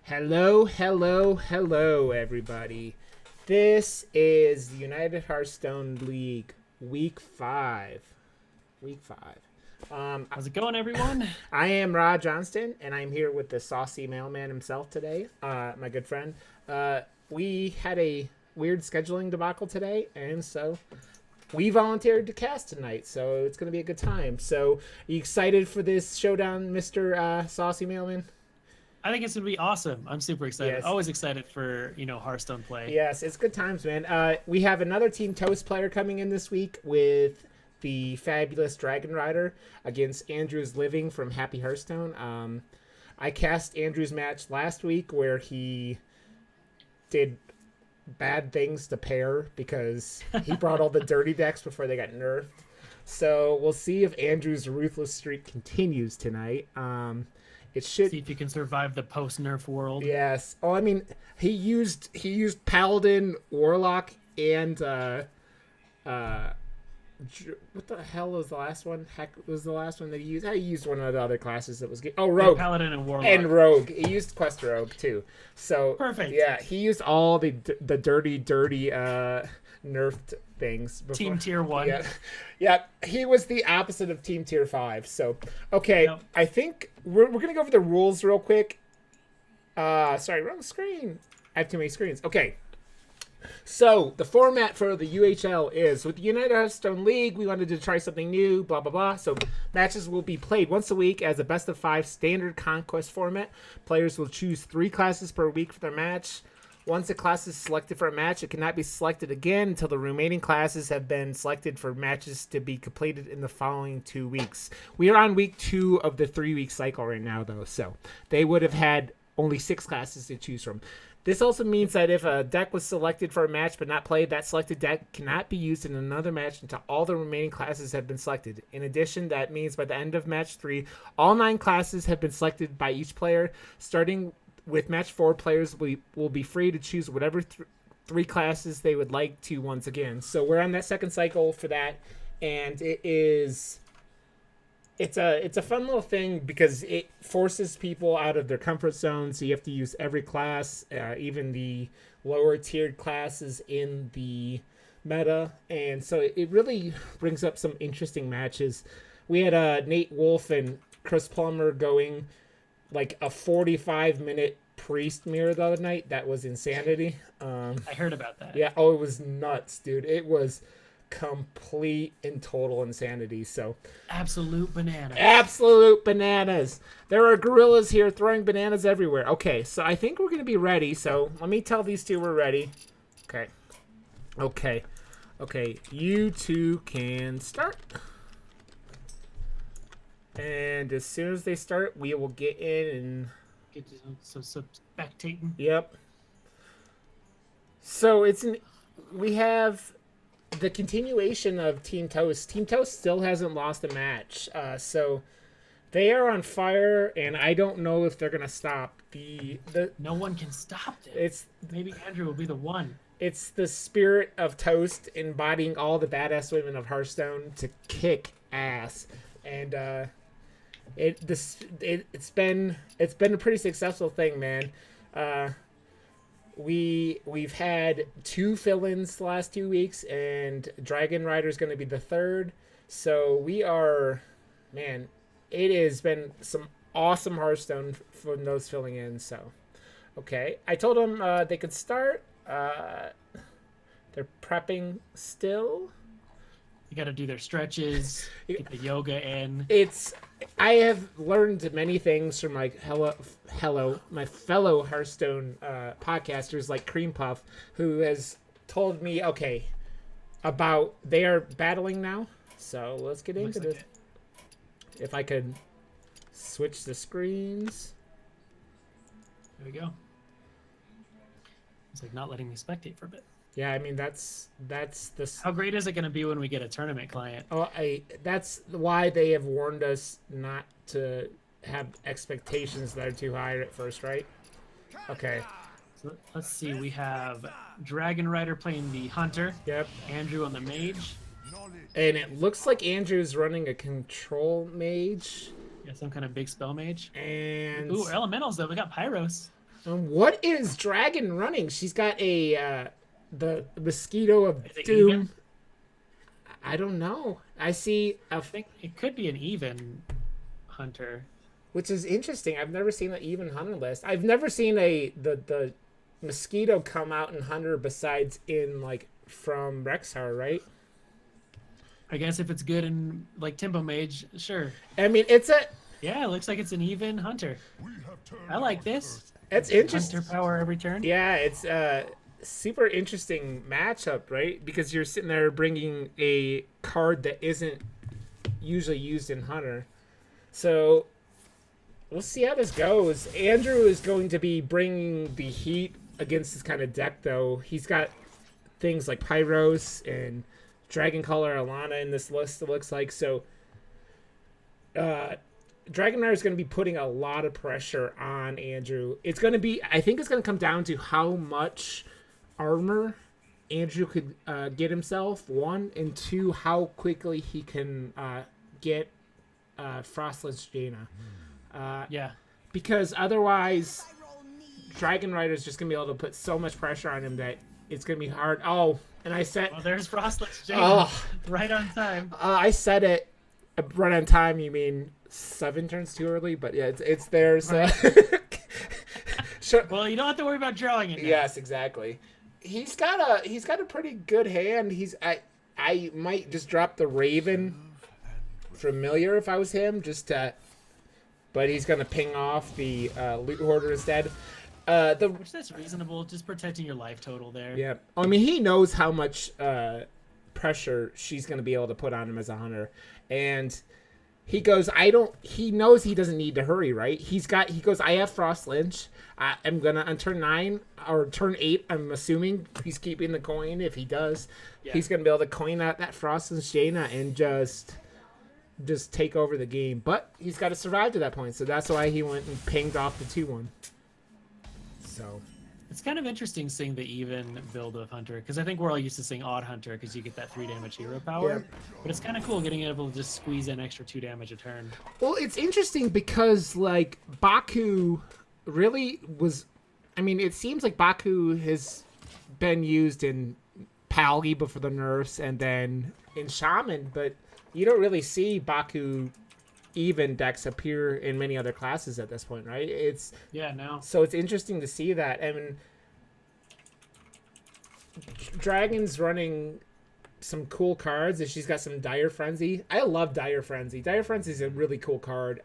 Hello, hello, hello, everybody. This is the United Hearthstone League, Week 5. Week 5. How's it going, everyone? I am Rod Johnston, and I'm here with the saucy mailman himself today, my good friend. We had a weird scheduling debacle today, and so we volunteered to cast tonight, so it's going to be a good time. So, are you excited for this showdown, Mr. Saucy Mailman? I think it's gonna be awesome. I'm super excited. Yes. Always excited for Hearthstone play. Yes, it's good times, man. We have another Team Toast player coming in this week with the fabulous Dragon Rider against Andrew's Living from Happy Hearthstone. I cast Andrew's match last week where he did bad things to pair because he brought all the dirty decks before they got nerfed. So we'll see if Andrew's ruthless streak continues tonight. It should See if you can survive the post-nerf world. Yes. Oh, I mean, he used Paladin, Warlock, and what the hell was the last one? Heck, was the last one that he used? I used one of the other classes that was Rogue. Paladin and Warlock. And Rogue. He used Quest Rogue too. So Perfect. Yeah, he used all the dirty nerfed things before. Team Tier 1. Yeah, he was the opposite of Team Tier 5. So, okay, Yep. I think we're going to go over the rules real quick. Sorry, wrong screen. I have too many screens. Okay. So, the format for the UHL is, with the United Hearthstone League, we wanted to try something new, blah, blah, blah. So, matches will be played once a week as a best-of-5 standard conquest format. Players will choose 3 classes per week for their match. Once a class is selected for a match, it cannot be selected again until the remaining classes have been selected for matches to be completed in the following 2 weeks. We are on week 2 of the 3-week cycle right now, though, so they would have had only 6 classes to choose from. This also means that if a deck was selected for a match but not played, that selected deck cannot be used in another match until all the remaining classes have been selected. In addition, that means by the end of match 3, all 9 classes have been selected by each player. Starting with match 4, players will be free to choose whatever 3 classes they would like to once again. So we're on that second cycle for that, and it's a fun little thing because it forces people out of their comfort zone. So you have to use every class, even the lower tiered classes in the meta, and so it really brings up some interesting matches. We had Nate Wolf and Chris Plummer going like a 45-minute priest mirror the other night. That was insanity. I heard about that. Yeah, oh, it was nuts, dude. It was complete and total insanity. So Absolute bananas. absolute bananas. There are gorillas here throwing bananas everywhere. Okay, so I think we're gonna be ready. So let me tell these two we're ready. Okay. You two can start. And as soon as they start, we will get in and Get some spectating. Yep. So we have the continuation of Team Toast. Team Toast still hasn't lost a match. So they are on fire, and I don't know if they're gonna stop. No one can stop them. Maybe Andrew will be the one. It's the spirit of Toast embodying all the badass women of Hearthstone to kick ass, and it's been a pretty successful thing, man. We've had 2 fill-ins the last 2 weeks, and Dragon Rider is going to be the 3rd. So it has been some awesome Hearthstone from those filling in. So, okay, I told them they could start. They're prepping still. You got to do their stretches, get the yoga in. I have learned many things from my my fellow Hearthstone podcasters like Cream Puff, who has told me about they are battling now. So let's get into this. If I could switch the screens. There we go. It's like not letting me spectate for a bit. Yeah, I mean that's the. How great is it going to be when we get a tournament client? Oh, that's why they have warned us not to have expectations that are too high at first, right? Okay. So let's see. We have Dragon Rider playing the Hunter. Yep. Andrew on the Mage. And it looks like Andrew's running a control mage. Yeah, some kind of big spell mage. And ooh, elementals though. We got Pyros. What is Dragon running? She's got a the mosquito of doom. Even? I don't know. I see I think it could be an even hunter. which is interesting. I've never seen an even hunter list. I've never seen the mosquito come out in hunter besides in like from Rexhar, right? I guess if it's good in like Tempo Mage, sure. I mean, Yeah, it looks like it's an even hunter. I like this. it's interesting. Hunter power every turn. Yeah, it's super interesting matchup, right? Because you're sitting there bringing a card that isn't usually used in Hunter. So we'll see how this goes. Andrew is going to be bringing the heat against this kind of deck, though. He's got things like Pyros and Dragon Color Alana in this list, it looks like. So Dragon Rider is going to be putting a lot of pressure on Andrew. It's going to be, I think it's going to come down to how much armor Andrew could get himself, one, and two, how quickly he can get Frostless Jaina. Yeah. Because otherwise, Dragon Rider is just going to be able to put so much pressure on him that it's going to be hard. Oh, and I said... Well, there's Frostless Jaina. Oh. Right on time. I said it. Run on time, you mean 7 turns too early? But yeah, it's there, so... Right. Sure. Well, you don't have to worry about drawing it now. Yes, exactly. He's got a pretty good hand. I might just drop the Raven Familiar if I was him, but he's gonna ping off the Loot Hoarder instead. Which that's reasonable, just protecting your life total there. Yeah, I mean he knows how much pressure she's gonna be able to put on him as a hunter, and he goes, he knows he doesn't need to hurry, right? He goes, I have Frost Lynch. I'm gonna on turn 9 or turn 8. I'm assuming he's keeping the coin. If he does, he's gonna be able to coin out that Frost Lynch Jaina and just take over the game. But he's got to survive to that point, so that's why he went and pinged off the 2-1. So it's kind of interesting seeing the even build of Hunter, because I think we're all used to seeing Odd Hunter because you get that 3 damage hero power. Yeah. But it's kind of cool getting able to just squeeze in extra 2 damage a turn. Well, it's interesting because like Baku really was. I mean, it seems like Baku has been used in Palgi before the nerfs, and then in Shaman, but you don't really see Baku even decks appear in many other classes at this point, right? So it's interesting to see that. I mean, Dragon's running some cool cards, and she's got some Dire Frenzy. I love Dire Frenzy. Dire Frenzy is a really cool card.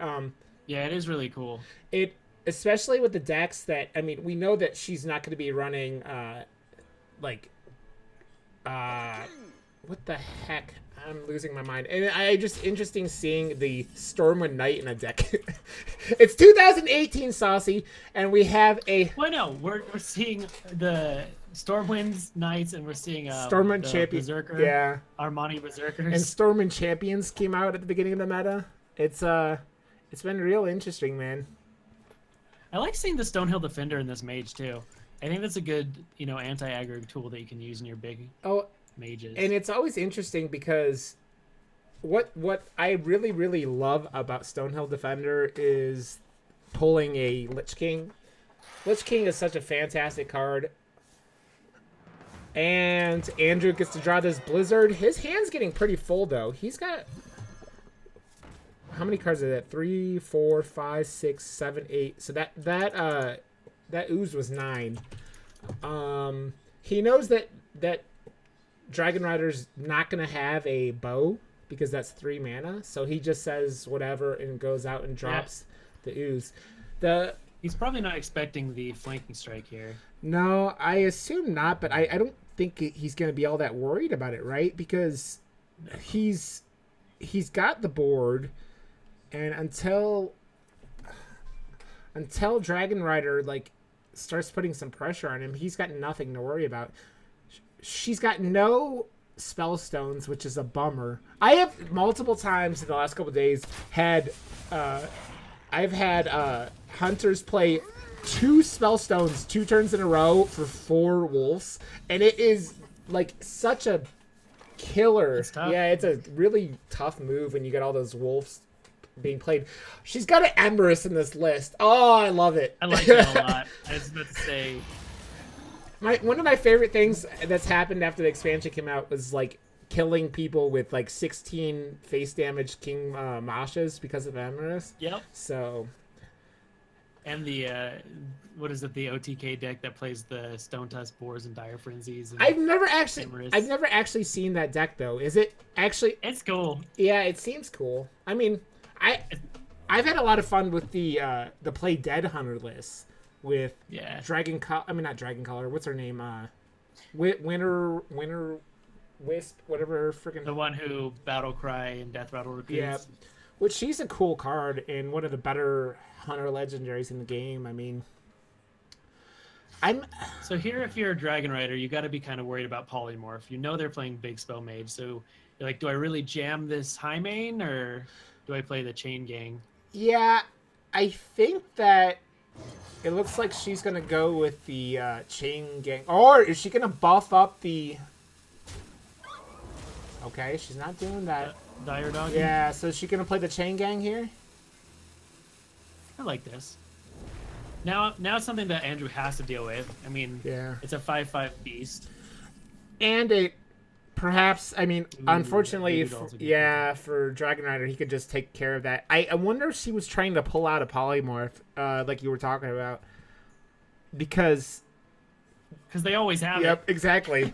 Yeah, it is really cool. It, especially with the decks that, I mean, we know that she's not going to be running what the heck? I'm losing my mind. And I just interesting seeing the Stormwind Knight in a deck. It's 2018, Saucy, and we have a... Well, no, we're seeing the Stormwind's Knights, and we're seeing Stormwind Champion. Berserker, yeah. Armani Berserkers. And Stormwind Champions came out at the beginning of the meta. It's been real interesting, man. I like seeing the Stonehill Defender in this mage, too. I think that's a good, anti-aggro tool that you can use in your big... mages. And it's always interesting because what I really, really love about Stonehill Defender is pulling a Lich King. Lich King is such a fantastic card. And Andrew gets to draw this Blizzard. His hand's getting pretty full, though. He's got... How many cards are that? 3, 4, 5, 6, 7, 8. So that ooze was 9. He knows that Dragon Rider's not going to have a bow because that's 3 mana. So he just says whatever and goes out and drops the ooze. He's probably not expecting the flanking strike here. No, I assume not, but I don't think he's going to be all that worried about it, right? Because he's got the board, and until Dragon Rider starts putting some pressure on him, he's got nothing to worry about. She's got no spell stones, which is a bummer. I have multiple times in the last couple of days I've had hunters play 2 spell stones 2 turns in a row for 4 wolves, and it is such a killer. It's tough. Yeah, it's a really tough move when you get all those wolves being played. She's got an Embers in this list. Oh, I love it. I like it a lot. I was about to say. One of my favorite things that's happened after the expansion came out was like killing people with like 16 face damage King Mashas because of Embers. Yep. So. And the what is it? The OTK deck that plays the Stone Tusk Boars and Dire Frenzies. And I've never actually seen that deck though. Is it actually? It's cool. Yeah, it seems cool. I mean, I've had a lot of fun with the Play Dead Hunter list with not Dragon Color. What's her name? Winter Wisp, whatever freaking. The one who Battle Cry and Death Rattle recruits. Yeah, which she's a cool card and one of the better Hunter legendaries in the game. I mean, so here, if you're a Dragon Rider, you got to be kind of worried about Polymorph. You know they're playing Big Spell Mage, so you're like, do I really jam this high main or do I play the Chain Gang? Yeah, I think that it looks like she's gonna go with the Chain Gang, or is she gonna buff up the? Okay, she's not doing that. Dire Dog. Yeah, so is she gonna play the Chain Gang here? I like this. Now it's something that Andrew has to deal with. I mean, it's a 5/5 beast. And it perhaps, I mean, unfortunately, for Dragon Rider, he could just take care of that. I wonder if she was trying to pull out a Polymorph, like you were talking about. Because they always have it. Yep, exactly.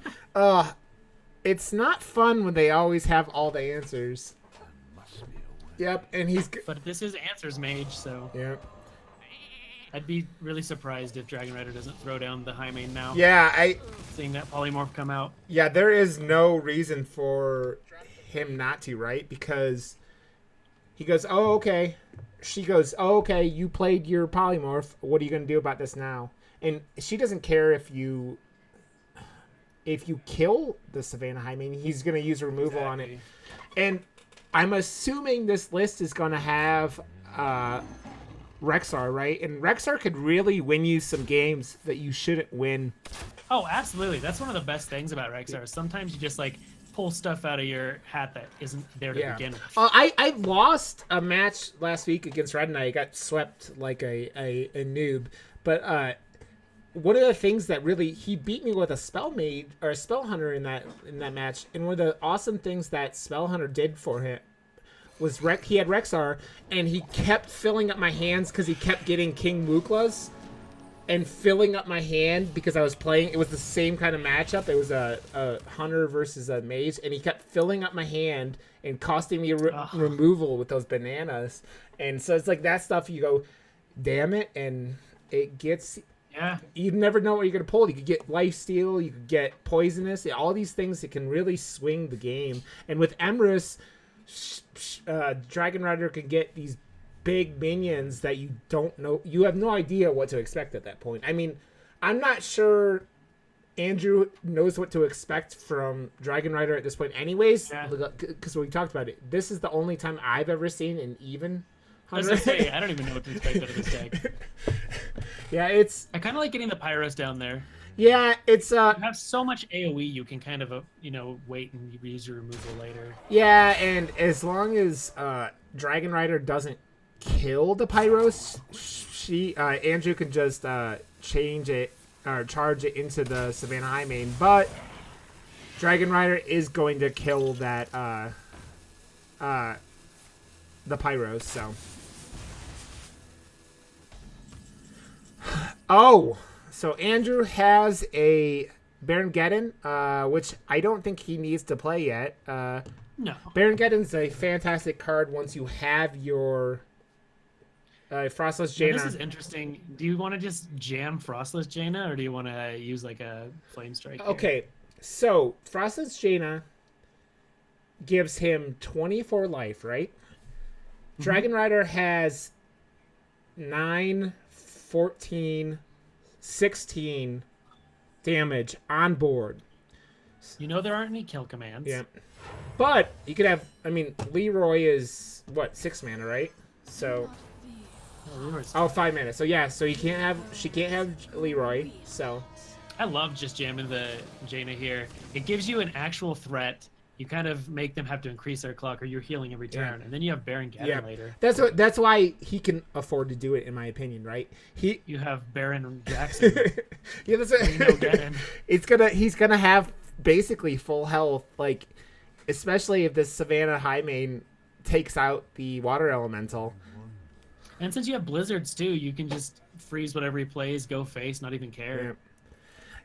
It's not fun when they always have all the answers. Yep, and he's. But this is Answers Mage, so. Yep. I'd be really surprised if Dragon Rider doesn't throw down the high main now. Yeah, seeing that Polymorph come out. Yeah, there is no reason for him not to, right? Because he goes, "Oh, okay." She goes, "Oh, okay. You played your Polymorph. What are you gonna do about this now?" And she doesn't care if you kill the Savannah high main. He's gonna use removal on it, and I'm assuming this list is going to have Rexar, right? And Rexar could really win you some games that you shouldn't win. Oh, absolutely. That's one of the best things about Rexar. Sometimes you just like pull stuff out of your hat that isn't there to begin with. I lost a match last week against Red Knight. I got swept like a noob. But one of the things that really, he beat me with a Spell Mage or a Spell Hunter in that match, and one of the awesome things that Spell Hunter did for him was he had Rexar, and he kept filling up my hands because he kept getting King Muklas and filling up my hand because I was playing. It was the same kind of matchup. It was a Hunter versus a Mage, and he kept filling up my hand and costing me removal with those bananas. And so it's like that stuff. You go, damn it, and it gets. Yeah. You never know what you're going to pull. You could get Lifesteal. You could get Poisonous. All these things that can really swing the game. And with Emrys, Dragon Rider can get these big minions that you don't know. You have no idea what to expect at that point. I mean, I'm not sure Andrew knows what to expect from Dragon Rider at this point anyways. Because we talked about it. This is the only time I've ever seen an even I was gonna say, I don't even know what to expect out of this deck. Yeah, I kind of like getting the Pyros down there. Yeah, it's you have so much AoE, you can kind of wait and use your removal later. Yeah, and as long as Dragon Rider doesn't kill the Pyros, Andrew can just change it or charge it into the Savannah High main. But Dragon Rider is going to kill that the Pyros, so. Oh, so Andrew has a Baron Geddon, which I don't think he needs to play yet. No. Baron Geddon's a fantastic card once you have your Frostless Jaina. This is interesting. Do you want to just jam Frostless Jaina, or do you want to use like a Flame Strike? Okay, so Frostless Jaina gives him 24 life, right? Mm-hmm. Dragon Rider has 9, 14, 16 damage on board. There aren't any kill commands. Yeah. But you could have, Leroy is, 6 mana, right? So. Oh, 5 mana. So yeah, so she can't have Leroy, so. I love just jamming the Jaina here. It gives you an actual threat you kind of make them have to increase their clock, or you're healing every turn, and then you have Baron Geddon later. That's why he can afford to do it, in my opinion, right? You have Baron Jackson. Yeah, that's it. He's gonna have basically full health, like especially if this Savannah High main takes out the water elemental. And since you have blizzards too, you can just freeze whatever he plays, go face, not even care.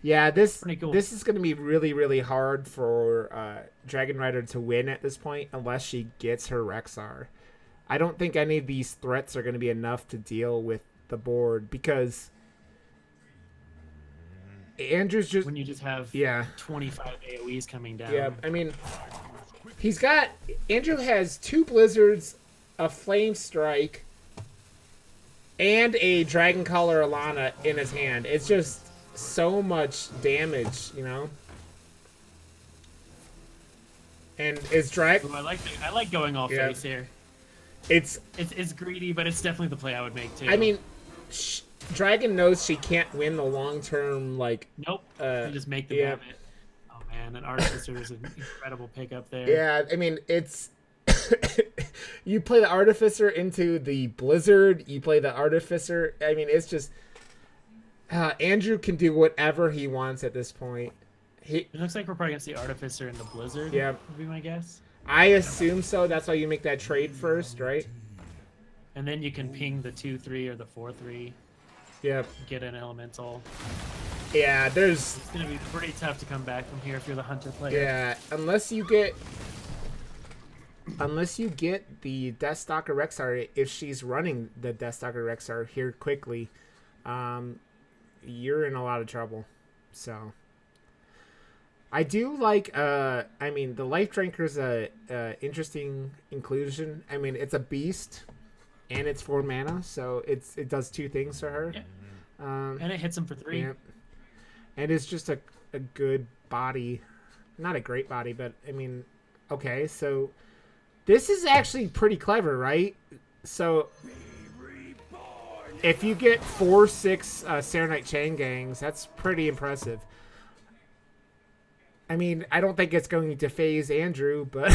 Yeah, this cool. This is going to be really, really hard for Dragon Rider to win at this point unless she gets her Rexar. I don't think any of these threats are going to be enough to deal with the board because Andrew's just... When you just have 25 AoEs coming down. Yeah, I mean, Andrew has 2 Blizzards, a Flame Strike, and a Dragon Collar Alana in his hand. It's just so much damage, you know. And is Dragon? I like going all face here. It's greedy, but it's definitely the play I would make too. I mean, Dragon knows she can't win the long term. Like nope, you just make them have it. Oh man, an Artificer is an incredible pickup there. Yeah, I mean it's. You play the Artificer into the Blizzard. You play the Artificer. I mean, it's just Andrew can do whatever he wants at this point. It looks like we're probably gonna see Artificer in the Blizzard. Yeah, would be my guess. I assume so. That's why you make that trade first, right? And then you can ping the 2/3 or the 4/3. Yep. Get an elemental. Yeah, it's gonna be pretty tough to come back from here if you're the hunter player. Yeah, unless you get the Deathstalker Rexar, if she's running the Deathstalker Rexar here quickly, you're in a lot of trouble. So I do like I mean the Life Drinker's a interesting inclusion. I mean it's a beast and it's 4 mana, so it does 2 things for her. Yeah. And it hits him for 3. Yeah. And it's just a good body. Not a great body, but I mean okay, so this is actually pretty clever, right? So if you get 4/6 Serenite Chain Gangs, that's pretty impressive. I mean, I don't think it's going to phase Andrew, but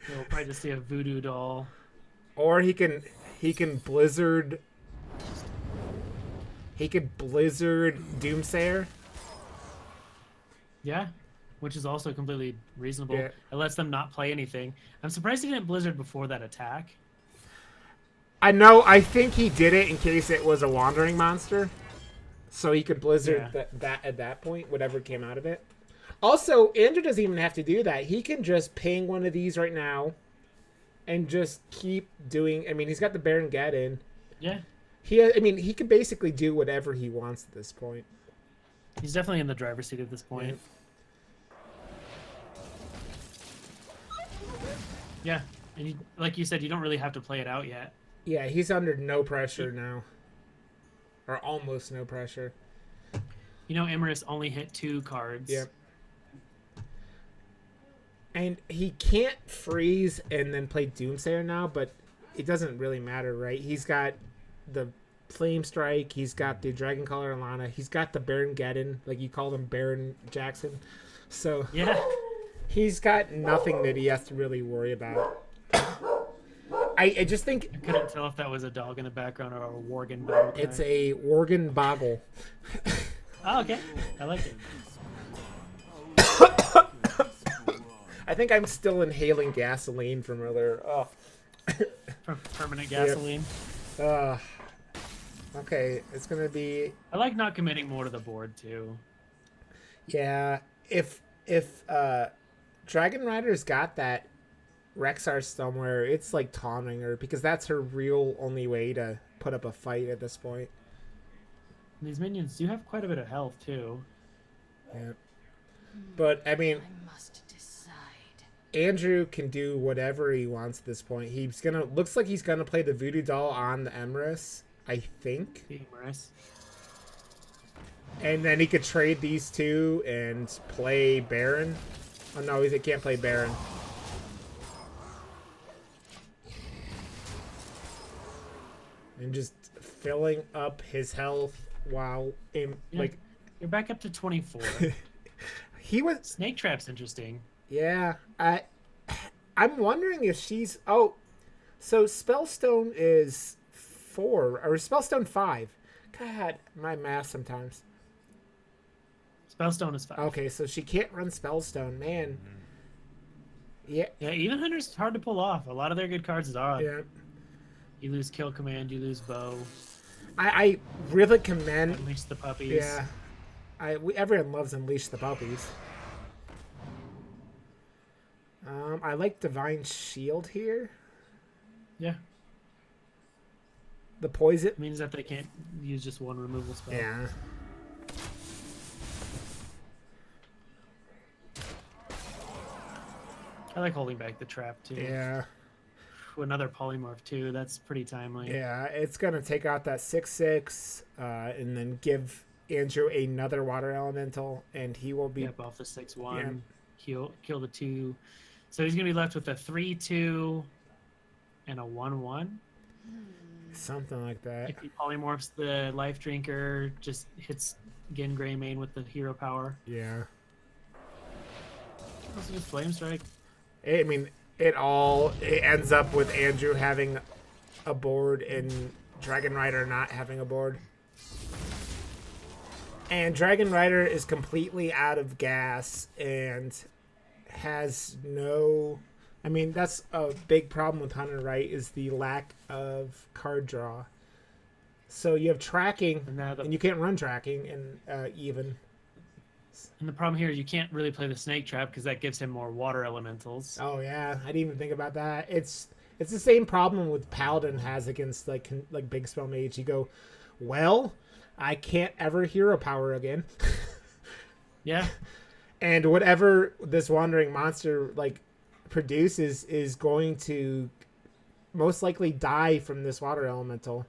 we'll probably just see a voodoo doll. Or he can Blizzard. He could Blizzard Doomsayer. Yeah, which is also completely reasonable. Yeah. It lets them not play anything. I'm surprised he didn't Blizzard before that attack. I know. I think he did it in case it was a wandering monster, so he could Blizzard that at that point, whatever came out of it. Also, Andrew doesn't even have to do that. He can just ping one of these right now, and just keep doing. I mean, he's got the Baron Geddon. Yeah. I mean, he can basically do whatever he wants at this point. He's definitely in the driver's seat at this point. Yeah, and like you said, you don't really have to play it out yet. Yeah, he's under no pressure now. Or almost no pressure. You know, Imerus only hit 2 cards. Yep. And he can't freeze and then play Doomsayer now, but it doesn't really matter, right? He's got the Flame Strike, he's got the Dragon Collar Alana, he's got the Baron Geddon, like you called him Baron Jackson. So yeah, he's got nothing that he has to really worry about. I just think I couldn't tell if that was a dog in the background or a Worgen battle cry. It's a Worgen Boggle. Oh, okay. I like it. I think I'm still inhaling gasoline from earlier. Oh. From permanent gasoline. Yep. Okay, it's gonna be. I like not committing more to the board too. Yeah, if Dragon Rider's got that Rexar somewhere, it's like taunting her because that's her real only way to put up a fight at this point. These minions do have quite a bit of health too. Yeah, but I mean, I must decide. Andrew can do whatever he wants at this point. Looks like he's gonna play the Voodoo Doll on the Emrys, I think. The Emrys. And then he could trade these 2 and play Baron. Oh no, he can't play Baron. And just filling up his health while you're back up to 24. he was Snake Trap's interesting. Yeah, I'm wondering if she's. Oh, so Spellstone is 4 or Spellstone 5. God, my math sometimes. Spellstone is 5. Okay, so she can't run Spellstone, man. Yeah, Yeah, even Hunter's hard to pull off. A lot of their good cards is odd. yeah. You lose Kill Command, you lose Bow. I really commend. Unleash the puppies. Yeah, everyone loves Unleash the Puppies. I like Divine Shield here. Yeah. The poison. It means that they can't use just one removal spell. Yeah. I like holding back the trap too. Yeah. Another polymorph too. That's pretty timely. Yeah, it's gonna take out that 6/6, and then give Andrew another water elemental, and he will be. Yep, off the 6/1. Yeah. Kill the 2. So he's gonna be left with a 3/2 and a 1/1. Something like that. If he polymorphs the Life Drinker, just hits again Greymane with the hero power. Yeah. Also just Flame Strike. I mean, it ends up with Andrew having a board and Dragon Rider not having a board. And Dragon Rider is completely out of gas and has no... I mean, that's a big problem with Hunter, right? Is the lack of card draw. So you have tracking, and you can't run tracking, and even. And the problem here, you can't really play the Snake Trap because that gives him more water elementals. Oh yeah, I didn't even think about that. It's the same problem with Paladin has against like Big Spell Mage. You go, well, I can't ever hero power again. Yeah. And whatever this wandering monster like produces is going to most likely die from this water elemental,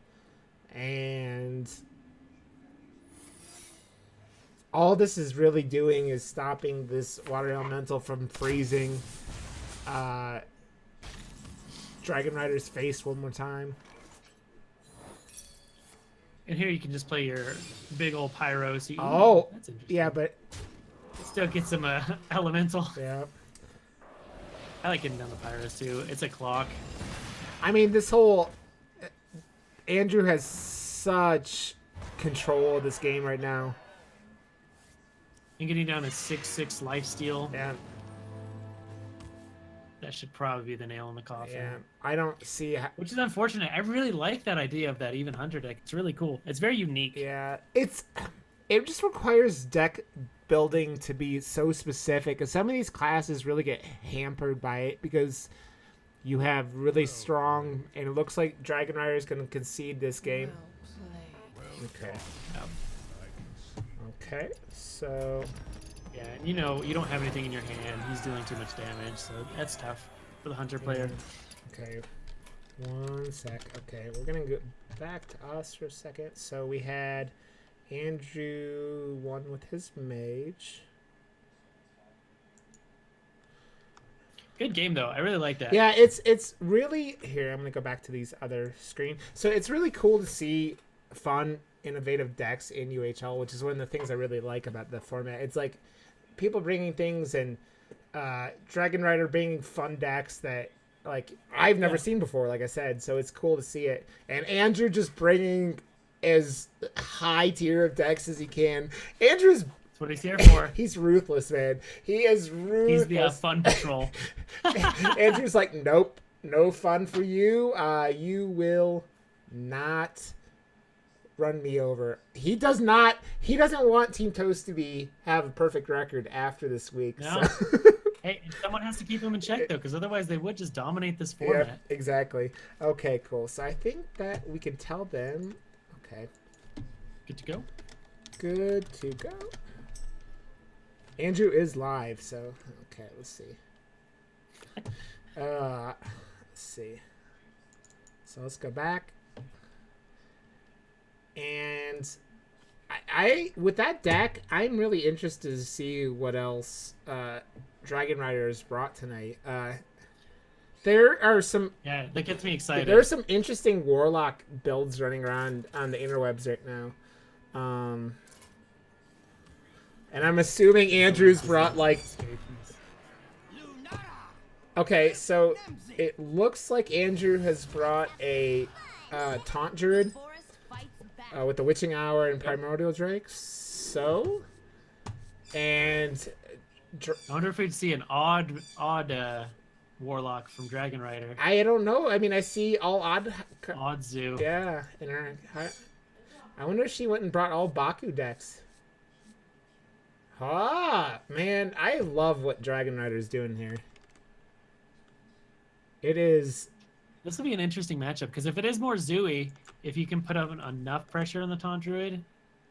and all this is really doing is stopping this water elemental from freezing Dragon Rider's face one more time. And here you can just play your big old Pyro. So that's interesting. Yeah, but still gets him a elemental. Yeah. I like getting down the Pyros too. It's a clock. I mean, this whole Andrew has such control of this game right now. And getting down to 6/6 lifesteal. Yeah. That should probably be the nail in the coffin. Yeah. I don't see how... Which is unfortunate. I really like that idea of that even Hunter deck. It's really cool. It's very unique. Yeah. It just requires deck building to be so specific, because some of these classes really get hampered by it because you have really strong, and it looks like Dragon Rider is going to concede this game. Okay. Okay, so... Yeah, and you don't have anything in your hand. He's dealing too much damage, so that's tough for the Hunter player. Okay, 1 sec. Okay, we're going to go back to us for a second. So we had Andrew won with his mage. Good game though. I really like that. Yeah, it's really here. I'm gonna go back to these other screen. So it's really cool to see fun, innovative decks in UHL, which is one of the things I really like about the format. It's like people bringing things, and Dragon Rider bringing fun decks that like I've never seen before. Like I said, so it's cool to see it. And Andrew just bringing as high tier of decks as he can. Andrew's... That's what he's here for. He's ruthless, man. He is ruthless. He's the fun patrol. Andrew's like, nope, no fun for you. You will not run me over. He doesn't want Team Toast to have a perfect record after this week. No. So. Hey, someone has to keep him in check though, because otherwise they would just dominate this format. Yep, exactly. Okay, cool. So I think that we can tell them. Okay. Good to go. Good to go. Andrew is live, so okay, let's see. Let's see. So let's go back. And I with that deck, I'm really interested to see what else Dragon Rider has brought tonight. There are some... Yeah, that gets me excited. There are some interesting Warlock builds running around on the interwebs right now. And I'm assuming Andrew's brought, like... Okay, so it looks like Andrew has brought a taunt druid with the witching hour and primordial drake. So, and I wonder if we'd see an odd warlock from Dragon Rider. I don't know. I mean, I see all odd. Odd zoo. Yeah, in her. I wonder if she went and brought all Baku decks. Ah, man, I love what Dragon Rider's doing here. It is. This will be an interesting matchup because if it is more zooey, if you can put up enough pressure on the taunt druid,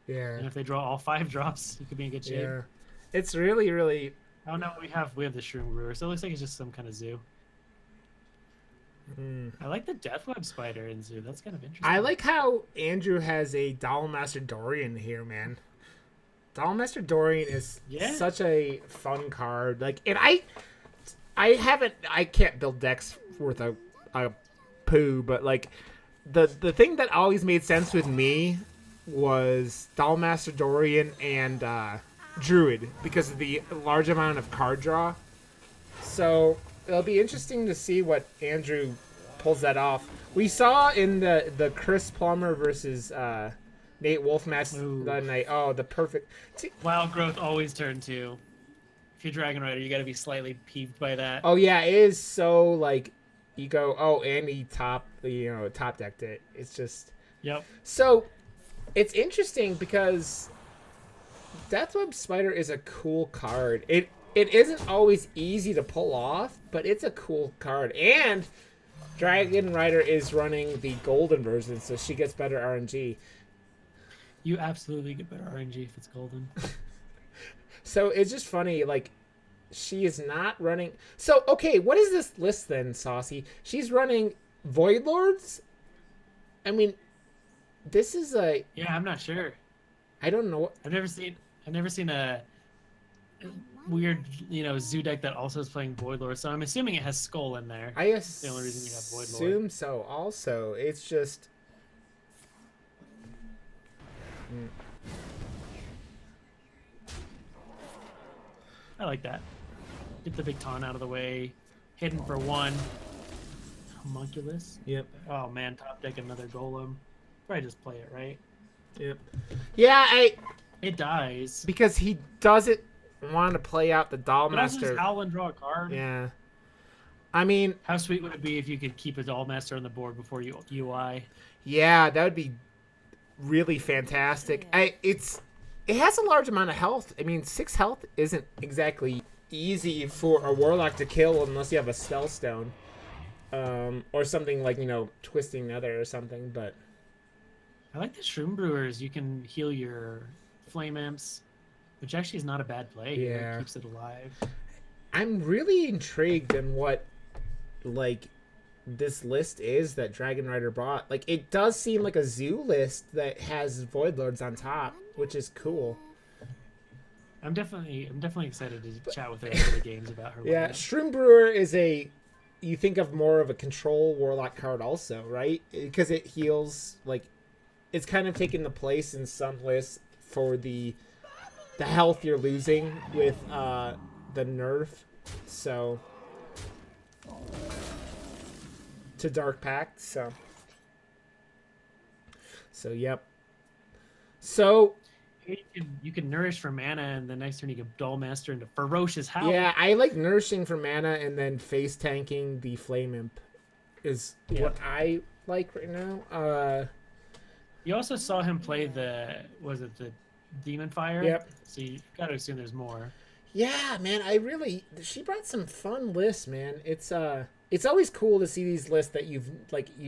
Yeah. and if they draw all 5 drops, you could be in good shape. Yeah. It's really, really. Oh no, we have the Shroom Brewer, so it looks like it's just some kind of zoo. I like the Deathweb Spider in zoo. That's kind of interesting. I like how Andrew has a Dollmaster Dorian here, man. Dollmaster Dorian is such a fun card. Like, and I can't build decks worth a poo, but like the thing that always made sense with me was Dollmaster Dorian and Druid because of the large amount of card draw. So it'll be interesting to see what Andrew pulls that off. We saw in the Chris Plummer versus Nate Wolf match the night. Oh, the perfect. Wild Growth always turn 2. If you're Dragon Rider, you got to be slightly peeved by that. Oh yeah, it is so like you go. Oh, and he top decked it. It's just. Yep. So it's interesting because Deathweb Spider is a cool card. It isn't always easy to pull off, but it's a cool card. And Dragon Rider is running the golden version, so she gets better RNG. You absolutely get better RNG if it's golden. So it's just funny, like, she is not running... So, okay, what is this list then, Saucy? She's running Void Lords? I mean, this is a... Yeah, I'm not sure. I don't know. I've never seen a weird, zoo deck that also is playing Void Lord. So I'm assuming it has Skull in there. That's the only reason you have Void Lord. Assume so. Also, it's just. I like that. Get the big taunt out of the way. Hidden for 1. Homunculus. Yep. Oh man, top deck another Golem. Probably just play it, right? Yep. Yeah, It dies. because he doesn't want to play out the But also Dollmaster. just howl and draw a card. Yeah. I mean, How sweet would it be if you could keep a Dollmaster on the board before you UI? yeah, that would be really fantastic. It has a large amount of health. I mean, 6 health isn't exactly easy for a Warlock to kill unless you have a Spell Stone. Or something like, Twisting Nether or something, but... I like the Shroom Brewers. You can heal your Flame Imps, which actually is not a bad play. Yeah. It keeps it alive. I'm really intrigued in what, like, this list is that Dragon Rider brought. Like, it does seem like a zoo list that has Void Lords on top, which is cool. I'm definitely excited to chat with her after the games about her. Yeah, lineup. Shroom Brewer is you think of more of a control Warlock card also, right? Because it heals, like, it's kind of taking the place in some lists for the health you're losing with the nerf. So to Dark Pact, so yep. So You can nourish for mana, and the next turn you can Dollmaster into Ferocious Howl. yeah, I like nourishing for mana and then face tanking the Flame Imp is what I like right now. You also saw him play the Demon Fire? Yep. So you got to assume there's more. Yeah, man, she brought some fun lists, man. It's always cool to see these lists that you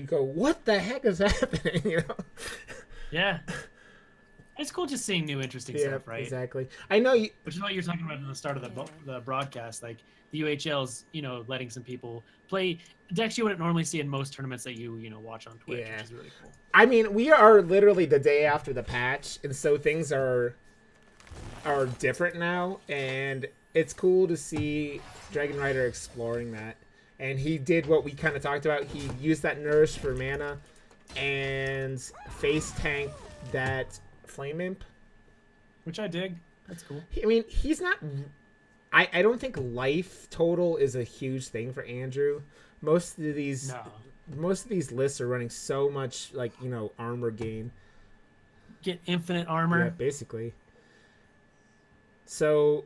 go, what the heck is happening, Yeah. It's cool just seeing new interesting stuff, right? Exactly. I know you. Which is what you're talking about in the start of the broadcast. Like the UHL's, letting some people play decks you wouldn't normally see in most tournaments that you watch on Twitch, which is really cool. I mean, we are literally the day after the patch, and so things are different now, and it's cool to see Dragon Rider exploring that. And he did what we kind of talked about. He used that nourish for mana and face tank that Flame Imp, which I dig. That's cool. I mean, he's not. I don't think life total is a huge thing for Andrew. Most of these No. most of these lists are running so much like, armor gain. Get infinite Yeah, armor. basically. So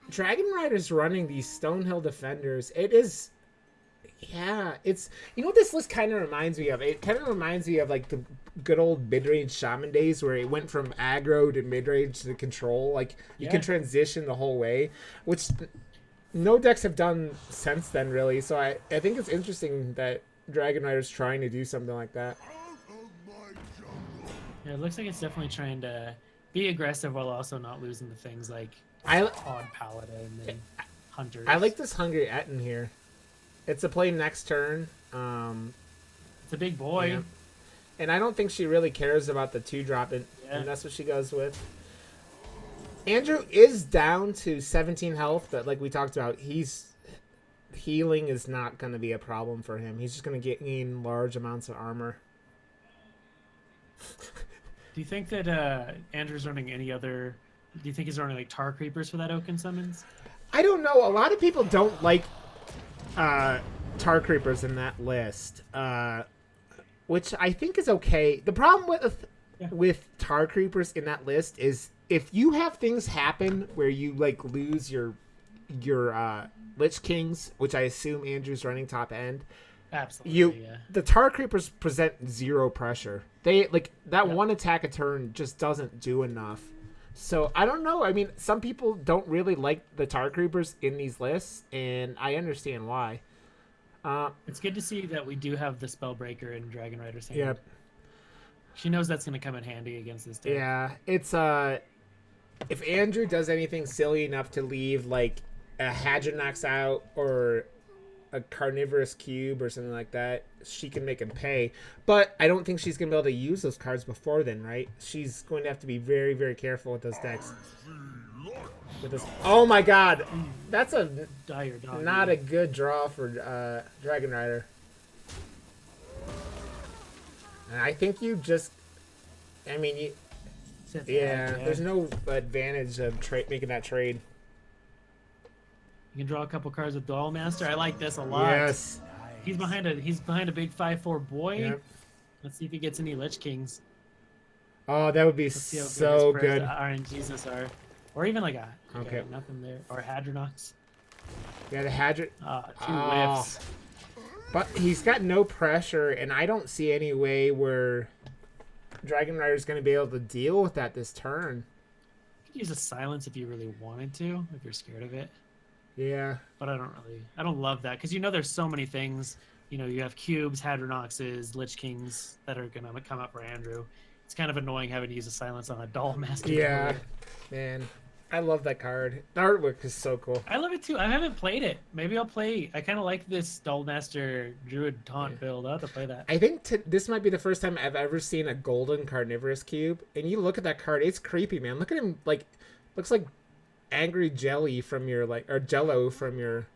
Dragon Rider's running these Stonehill Defenders. It is, it's, what this list kind of reminds me of? It kind of reminds me of like the good old mid-range Shaman days where it went from aggro to mid-range to control. Like you can transition the whole way, which no decks have done since then, really. So I think it's interesting that Dragon Rider's trying to do something like that. Yeah, it looks like it's definitely trying to be aggressive while also not losing the things like Odd Paladin and Hunters. I like this Hungry Etten here. It's a play next turn. It's a big boy. Yeah. And I don't think she really cares about the 2-drop, and that's what she goes with. Andrew is down to 17 health, but like we talked about, healing is not going to be a problem for him. He's just going to gain large amounts of armor. Do you think that Andrew's running any other... Do you think he's running like Tar Creepers for that Oaken Summons? I don't know. A lot of people don't like Tar Creepers in that list, which I think is okay. The problem with Tar Creepers in that list is if you have things happen where you like lose your Lich Kings, which I assume Andrew's running top end. Absolutely. The Tar Creepers present 0 pressure. They like that one attack a turn just doesn't do enough. So I don't know. I mean, some people don't really like the Tar Creepers in these lists, and I understand why. It's good to see that we do have the Spellbreaker in Dragon Rider's hand. Yeah. She knows that's going to come in handy against this deck. Yeah, it's if Andrew does anything silly enough to leave like a Hadronox out or a Carnivorous Cube or something like that, she can make him pay. But I don't think she's going to be able to use those cards before then, right? She's going to have to be very, very careful with those decks. Oh my god! That's a Dire dog. not a good draw for Dragon Rider. And I think you just... I mean, there's no advantage of making that trade. You can draw a couple cards with Duel Master. I like this a lot. Yes. He's behind a big 5/4 boy. Yep. Let's see if he gets any Lich Kings. Oh, that would be so good. RNGs are. Or even like a okay, nothing there. Or Hadronox. Yeah, the Hadron. 2 whiffs. But he's got no pressure, and I don't see any way where Dragon Rider's going to be able to deal with that this turn. You could use a silence if you really wanted to, if you're scared of it. Yeah. But I don't love that, because there's so many things. You have cubes, Hadronoxes, Lich Kings that are going to come up for Andrew. It's kind of annoying having to use a silence on a Duel Master. Yeah, man. I love that card. The artwork is so cool. I love it too. I haven't played it. Maybe I'll play. I kind of like this Duel Master Druid Taunt build. I'll have to play that. I think this might be the first time I've ever seen a golden Carnivorous Cube. And you look at that card, it's creepy, man. Look at him, looks like angry jelly from your, or jello from your,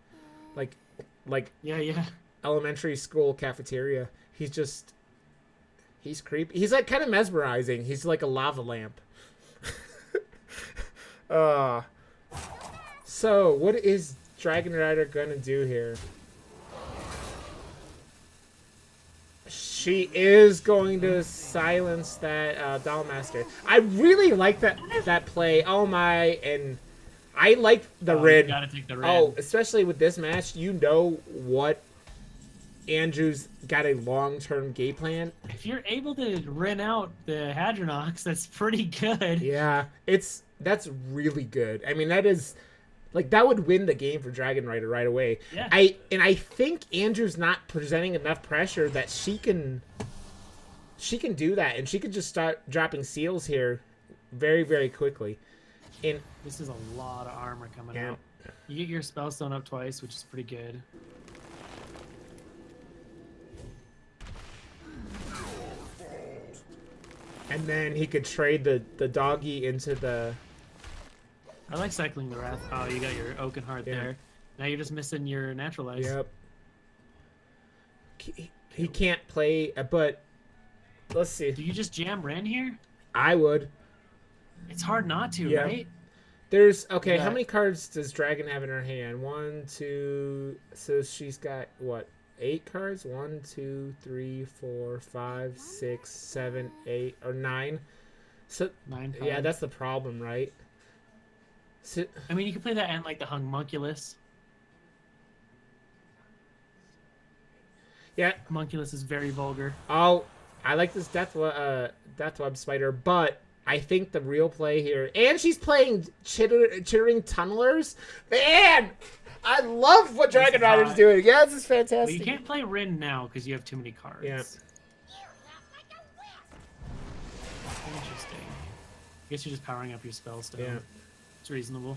Yeah. elementary school cafeteria. He's creepy. He's like kind of mesmerizing. He's like a lava lamp. So what is Dragon Rider gonna do here? She is going to silence that Duel Master. I really like that play. Oh my, and I like the Rin. You gotta take the Rin. Oh, especially with this match, what Andrew's got a long-term game plan. If you're able to Rin out the Hadronox, that's pretty good. Yeah, that's really good. I mean, that is that would win the game for Dragon Rider right away. Yeah. I think Andrew's not presenting enough pressure that she can do that, and she can just start dropping seals here very, very quickly. And this is a lot of armor coming out. You get your Spellstone up twice, which is pretty good. And then he could trade the doggy into the... I like cycling the Wrath. Oh, you got your Oakenheart there. Now you're just missing your Naturalize. Yep. He can't play, but let's see. Do you just jam Ren here? I would. It's hard not to, right? There's okay. Yeah. How many cards does Dragon have in her hand? 1, 2. So she's got what? 8 cards. 1, 2, 3, 4, 5, 6, 7, 8, or 9. So 9 cards. yeah, that's the problem, right? So, I mean, you can play that and like the Homunculus. yeah. Homunculus is very vulgar. Oh, I like this Death Web Spider, but I think the real play here, and she's playing Chittering Tunnelers. Man, I love what Dragon Rider's doing. Yeah, this is fantastic. But you can't play Rin now because you have too many cards. Yeah. Interesting. I guess you're just powering up your spell still. Yeah. It's reasonable.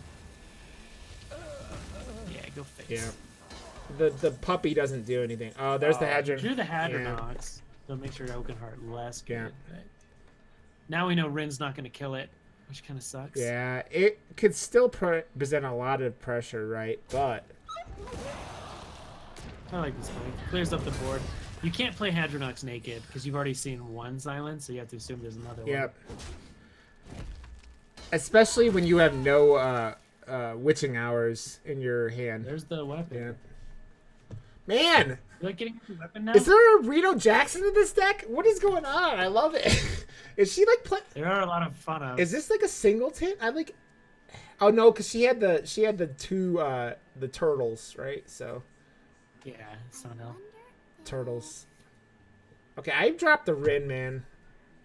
Yeah, go face. Yeah. The puppy doesn't do anything. Oh, there's the Hadron. Drew the Hadronox. So make sure Oakenheart less good. Yeah. But now we know Rin's not going to kill it, which kind of sucks. Yeah, it could still present a lot of pressure, right? But I like this play. Clears up the board. You can't play Hadronox naked because you've already seen one silence, so you have to assume there's another yep. Especially when you have no witching hours in your one. hand. There's the weapon. Yeah. Man, You like getting the weapon now? is there a Reno Jackson in this deck? What is going on? I love it. Is she like There are a lot of fun of. Is this like a singleton? I like. Oh no, because she had the two the turtles, right? So Yeah, Sunhill. turtles. Okay, I dropped the Rin, man.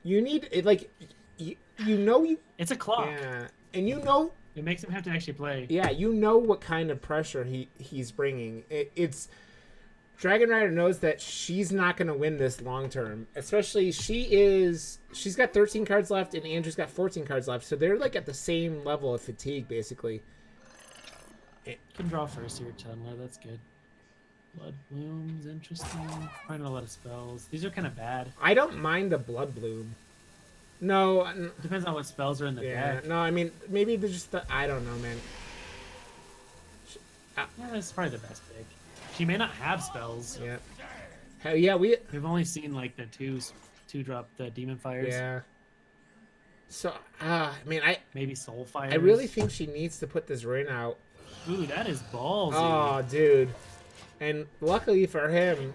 You need it, like you know you. It's a clock. Yeah, and you know. It makes him have to actually play. Yeah, you know what kind of pressure he's bringing. It's Dragon Rider knows that she's not going to win this long term. Especially she's got 13 cards left and Andrew's got 14 cards left. So they're like at the same level of fatigue basically. Can draw first here, Tunneler. That's good. Blood Bloom's interesting. Finding a lot of spells. These are kind of bad. I don't mind the Blood Bloom. No. Depends on what spells are in the Yeah. deck. No, I mean maybe they're just I don't know, man. Yeah, that's probably the best pick. She may not have spells. Yeah. Hell yeah, we've only seen like the two drop the Demon Fires. Yeah. So I mean Maybe Soul Fires. I really think she needs to put this Rin out. Ooh, that is ballsy. Oh, dude. And luckily for him,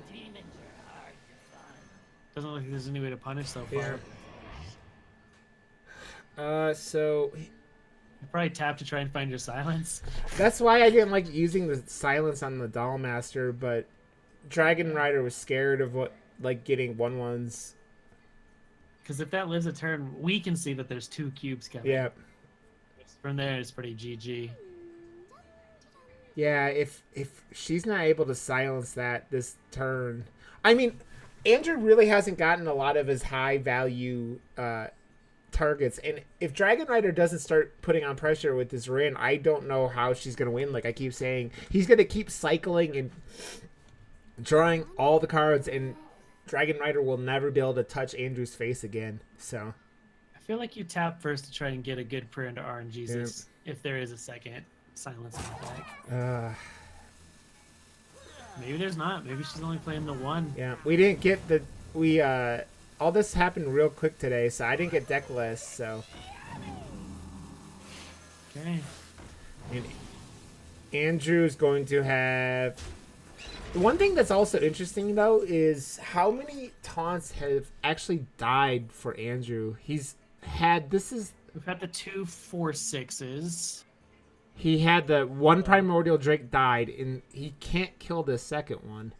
Doesn't look like there's any way to punish so far. Yeah. So You probably tap to try and find your silence. that's why I didn't like using the silence on the Dollmaster, but Dragon Rider was scared of what getting 1/1s. Because if that lives a turn, we can see that there's 2 cubes coming. Yeah. From there, it's pretty GG. Yeah, if she's not able to silence that this turn. I mean, Andrew really hasn't gotten a lot of his high value targets, and if Dragon Rider doesn't start putting on pressure with this Rin, I don't know how she's gonna win. Like I keep saying, he's gonna keep cycling and drawing all the cards, and Dragon Rider will never be able to touch Andrew's face again. So I feel like you tap first to try and get a good prayer into RNGesus if there is a second silence in the deck. Maybe there's not. Maybe she's only playing the 1. Yeah, we didn't get all this happened real quick today, so I didn't get deck lists, so. Okay. And Andrew's going to have. The one thing that's also interesting though is how many taunts have actually died for Andrew. We've had the 2 4/6s. He had the one Primordial Drake died, and he can't kill the second one.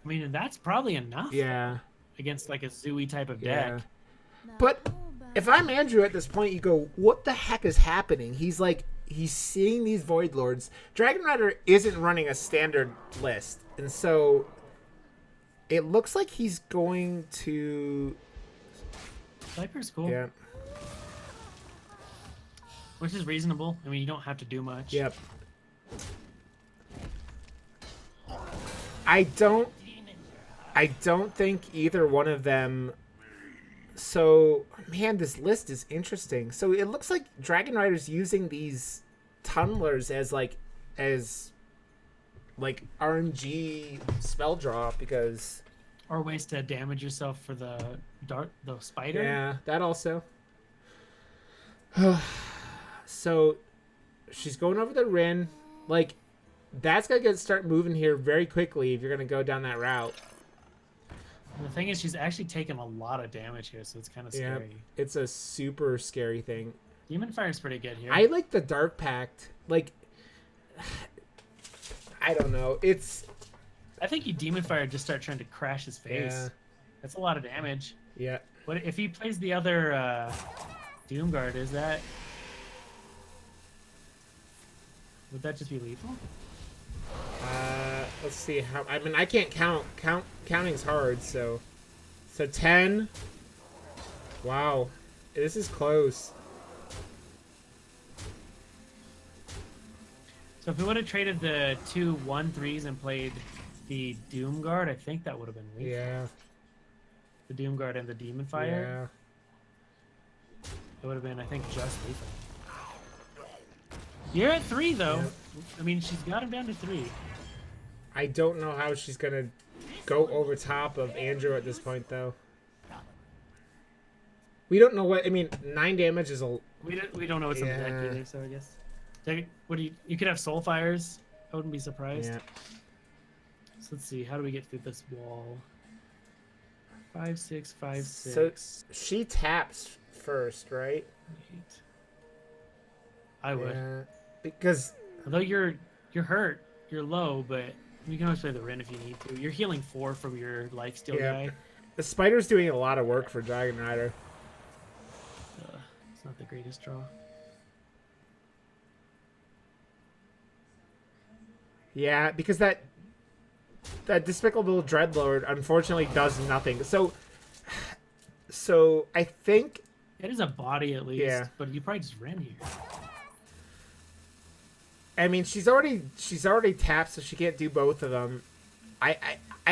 I mean, that's probably enough. Yeah. Against like a Zooey type of Yeah. deck. But if I'm Andrew at this point, you go, what the heck is happening? He's seeing these Void Lords. Dragon Rider isn't running a standard list, and so it looks like he's going to. Viper's cool. Yeah. Which is reasonable. I mean, you don't have to do much. Yep. I don't think either one of them. So, man, this list is interesting. So it looks like Dragon Rider's using these tunnelers as RNG spell draw because. Or ways to damage yourself for the spider. Yeah, that also. So she's going over the Rin. Like, that's got to start moving here very quickly if you're going to go down that route. And the thing is, she's actually taken a lot of damage here, so it's kind of scary. It's a super scary thing. Demon Fire's pretty good here. I like the Dark Pact. Like, I don't know. I think you Demon Fire just start trying to crash his face. Yeah. That's a lot of damage. Yeah. What if he plays the other Doomguard? Is that... Would that just be lethal? Let's see how. I mean, I can't count. Counting's hard. So 10. Wow, this is close. So if we would have traded the 2 1/3s and played the Doomguard, I think that would have been lethal. Yeah. The Doomguard and the Demon Fire. Yeah. It would have been, I think, just lethal. You're at 3 though. Yeah. I mean, she's got him down to 3. I don't know how she's gonna go over top of Andrew at this point, though. We don't know what. I mean, 9 damage is a. We don't know what's in the deck either, so I guess. What do you could have Soul Fires. I wouldn't be surprised. Yeah. So let's see. How do we get through this wall? 5, 6, 5, 6. So she taps first, right? 8. I would. Yeah. Because Although you're hurt, you're low, but you can always play the Rin if you need to. You're healing 4 from your lifesteal guy. The Spider's doing a lot of work for Dragon Rider. It's not the greatest draw. Yeah, because that Despicable Dreadlord unfortunately does nothing. So I think It is a body at least, Yeah. but you probably just ran here. I mean, she's already tapped, so she can't do both of them. I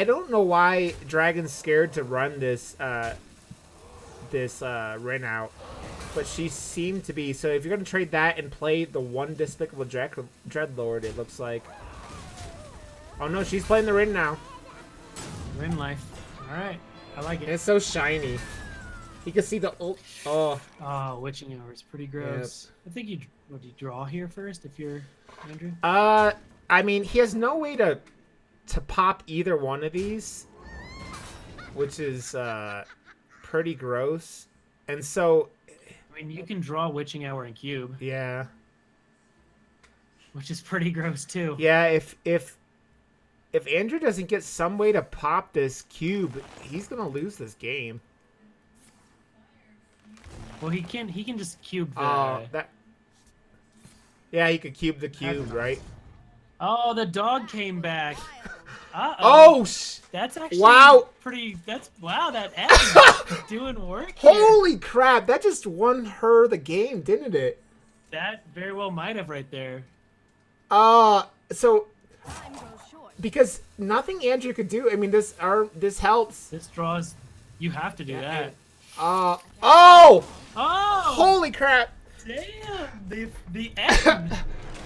don't know why Dragon's scared to run this Rin out, but she seemed to be. So if you're gonna trade that and play the one Despicable Dreadlord, it looks like. Oh no, she's playing the Rin now. Rin life. All right, I like And it. it's so shiny. You can see the ult. Oh, Oh, Witching Hour is pretty gross. I think you draw here first if you're Andrew. I mean, he has no way to pop either one of these, which is pretty gross. And so, I mean, you can draw Witching Hour and Cube, yeah, which is pretty gross too. yeah. If Andrew doesn't get some way to pop this cube, he's gonna lose this game. Well, he can just cube the. Yeah, he could cube the cube, right? Oh, the dog came back. Oh, That's actually wow. pretty. Wow, that F is doing work. Here. Holy crap! That just won her the game, didn't it? That very well might have right there. So because nothing Andrew could do. I mean, this helps. This draws. You have to do that. Oh! Oh! Holy crap! Damn! The N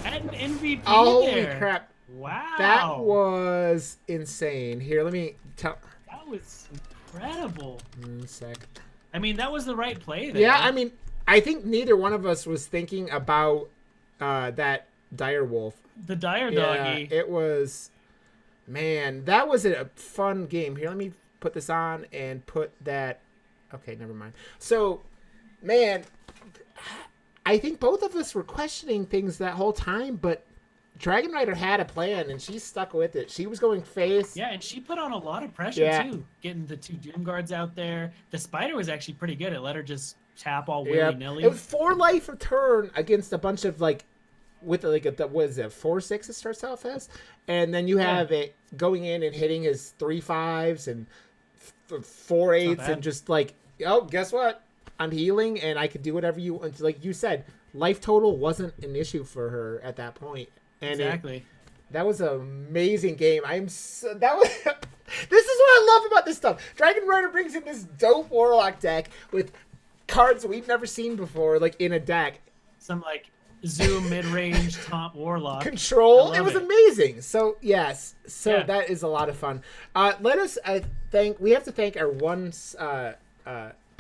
at MVP Holy there. crap! Wow! That was insane. Here, let me tell. That was incredible. 1 sec. I mean, that was the right play there. Yeah, I mean, I think neither one of us was thinking about that dire wolf. The dire Yeah, doggy. it was. Man, that was a fun game. Here, let me put this on and put that. Okay, never mind. So, man, I think both of us were questioning things that whole time, but Dragon Rider had a plan, and she stuck with it. She was going face. Yeah, and she put on a lot of pressure, too. Getting the 2 Doom Guards out there. The Spider was actually pretty good. It let her just tap all willy-nilly. It was 4 life a turn against a bunch of, with what is it, 4/6 it starts off as? And then you have it going in and hitting his 3/5s and 4/8s and just oh, guess what? I'm healing and I could do whatever you want. Like you said, life total wasn't an issue for her at that point. And exactly. That was an amazing game. This is what I love about this stuff. Dragon Rider brings in this dope Warlock deck with cards we've never seen before, in a deck. Some zoom mid-range top Warlock. Control. It was amazing. So yes. So Yeah. that is a lot of fun. Let us we have to thank our one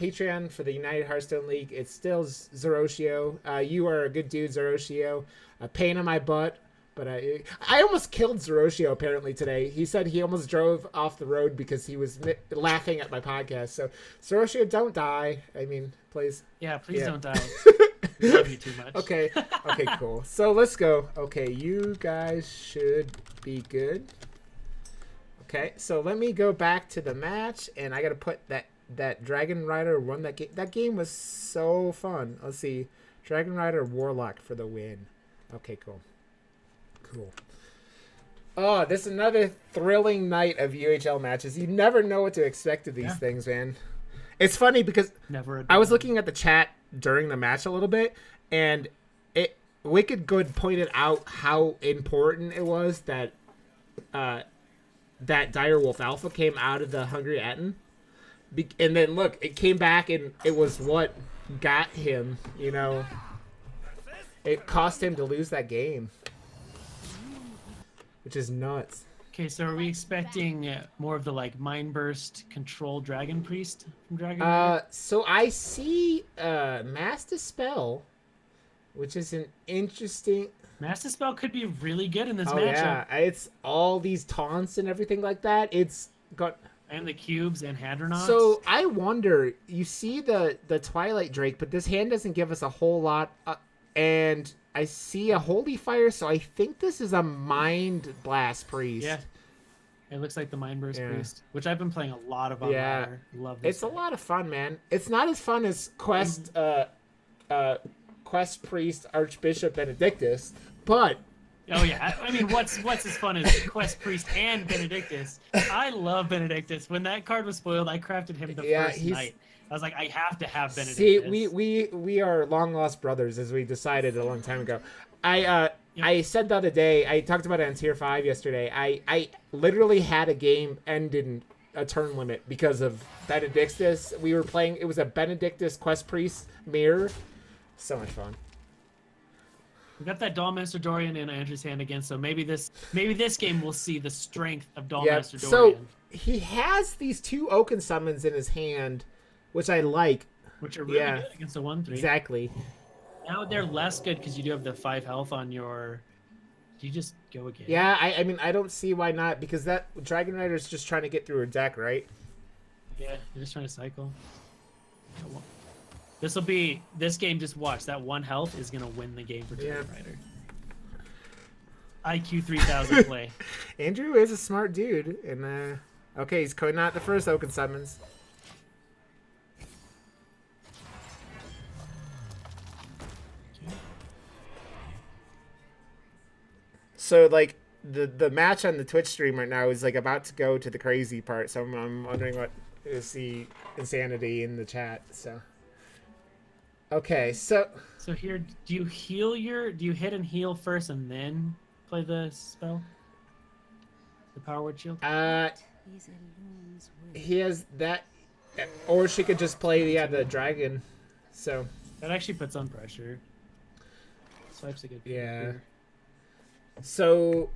Patreon for the United Hearthstone League. It's still Zeroshio. You are a good dude, Zeroshio. A pain in my butt. But I almost killed Zeroshio apparently today. He said he almost drove off the road because he was laughing at my podcast. So, Zeroshio, don't die. I mean, please. Yeah, please don't die. I love you too much. Okay, cool. So, let's go. Okay, you guys should be good. Okay, so let me go back to the match, and I got to put that Dragon Rider won that game. That game was so fun. Let's see. Dragon Rider Warlock for the win. Okay, cool. Oh, this is another thrilling night of UHL matches. You never know what to expect of these things, man. It's funny because I was looking at the chat during the match a little bit, and Wicked Good pointed out how important it was that that Direwolf Alpha came out of the Hungry Atten. And then, look, it came back, and it was what got him, you know. It cost him to lose that game. Which is nuts. Okay, so are we expecting more of the like Mind Burst Control Dragon Priest from Dragon? So I see Mass Dispel, which is an interesting. Mass Dispel could be really good in this Oh matchup. yeah, it's all these taunts and everything like that. It's got and the cubes and Hadronauts. So I wonder. You see the Twilight Drake, but this hand doesn't give us a whole lot. And I see a Holy Fire, so I think this is a Mind Blast Priest. Yeah. It looks like the Mind Burst Priest, which I've been playing a lot of on ladder. Love this. It's a lot of fun, man. It's not as fun as Quest Priest Archbishop Benedictus, but oh yeah, I mean, what's as fun as Quest Priest and Benedictus? I love Benedictus. When that card was spoiled, I crafted him the first night. I was like, I have to have Benedictus. See, we are long lost brothers, as we decided a long time ago. I said the other day, I talked about it on Tier 5 yesterday, I literally had a game end in a turn limit because of Benedictus. We were playing, it was a Benedictus Quest Priest mirror. So much fun. We got that Dollmaster Dorian in Andrew's hand again, so maybe this game will see the strength of Dollmaster Dorian. So he has these 2 Oaken summons in his hand, which I like. Which are really good against the 1/3. Exactly. Now they're less good because you do have the 5 health on your. Do you just go again? Yeah, I mean, I don't see why not, because that Dragon Rider's just trying to get through her deck, right? Yeah, you're just trying to cycle. This game, just watch. That 1 health is going to win the game for Dragon Rider. IQ 3000 play. Andrew is a smart dude. And okay, he's coding out the first Oaken summons. So, like, the match on the Twitch stream right now is, like, about to go to the crazy part. So I'm wondering what is the insanity in the chat. So, okay, so here, do you hit and heal first and then play the spell? The Power Word Shield? He has that, or she could just play, the dragon. So that actually puts on pressure. Swipe's a good pick. Yeah. So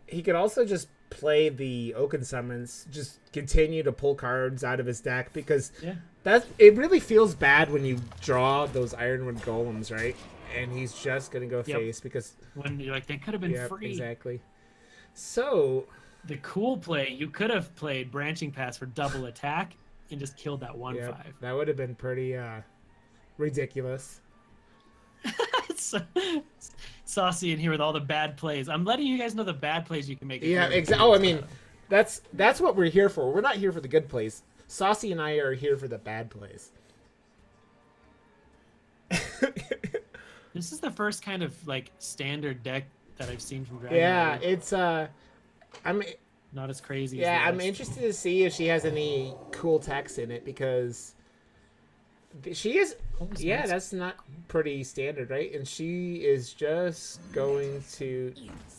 he could also just play the Oaken summons, just continue to pull cards out of his deck, because it really feels bad when you draw those Ironwood Golems, right? And he's just gonna go face because when you're like, they could have been free. Exactly. So the cool play, you could have played Branching Pass for double attack and just killed that 1/5. That would have been pretty ridiculous. Saucy in here with all the bad plays. I'm letting you guys know the bad plays you can make. Yeah, exactly. Oh, I mean, that's what we're here for. We're not here for the good plays. Saucy and I are here for the bad plays. This is the first kind of like standard deck that I've seen from Dragon. Yeah, Rider. it's I'm not as crazy. Yeah, as I'm interested to see if she has any cool text in it, because she is. Yeah, that's not pretty standard, right? And she is just going to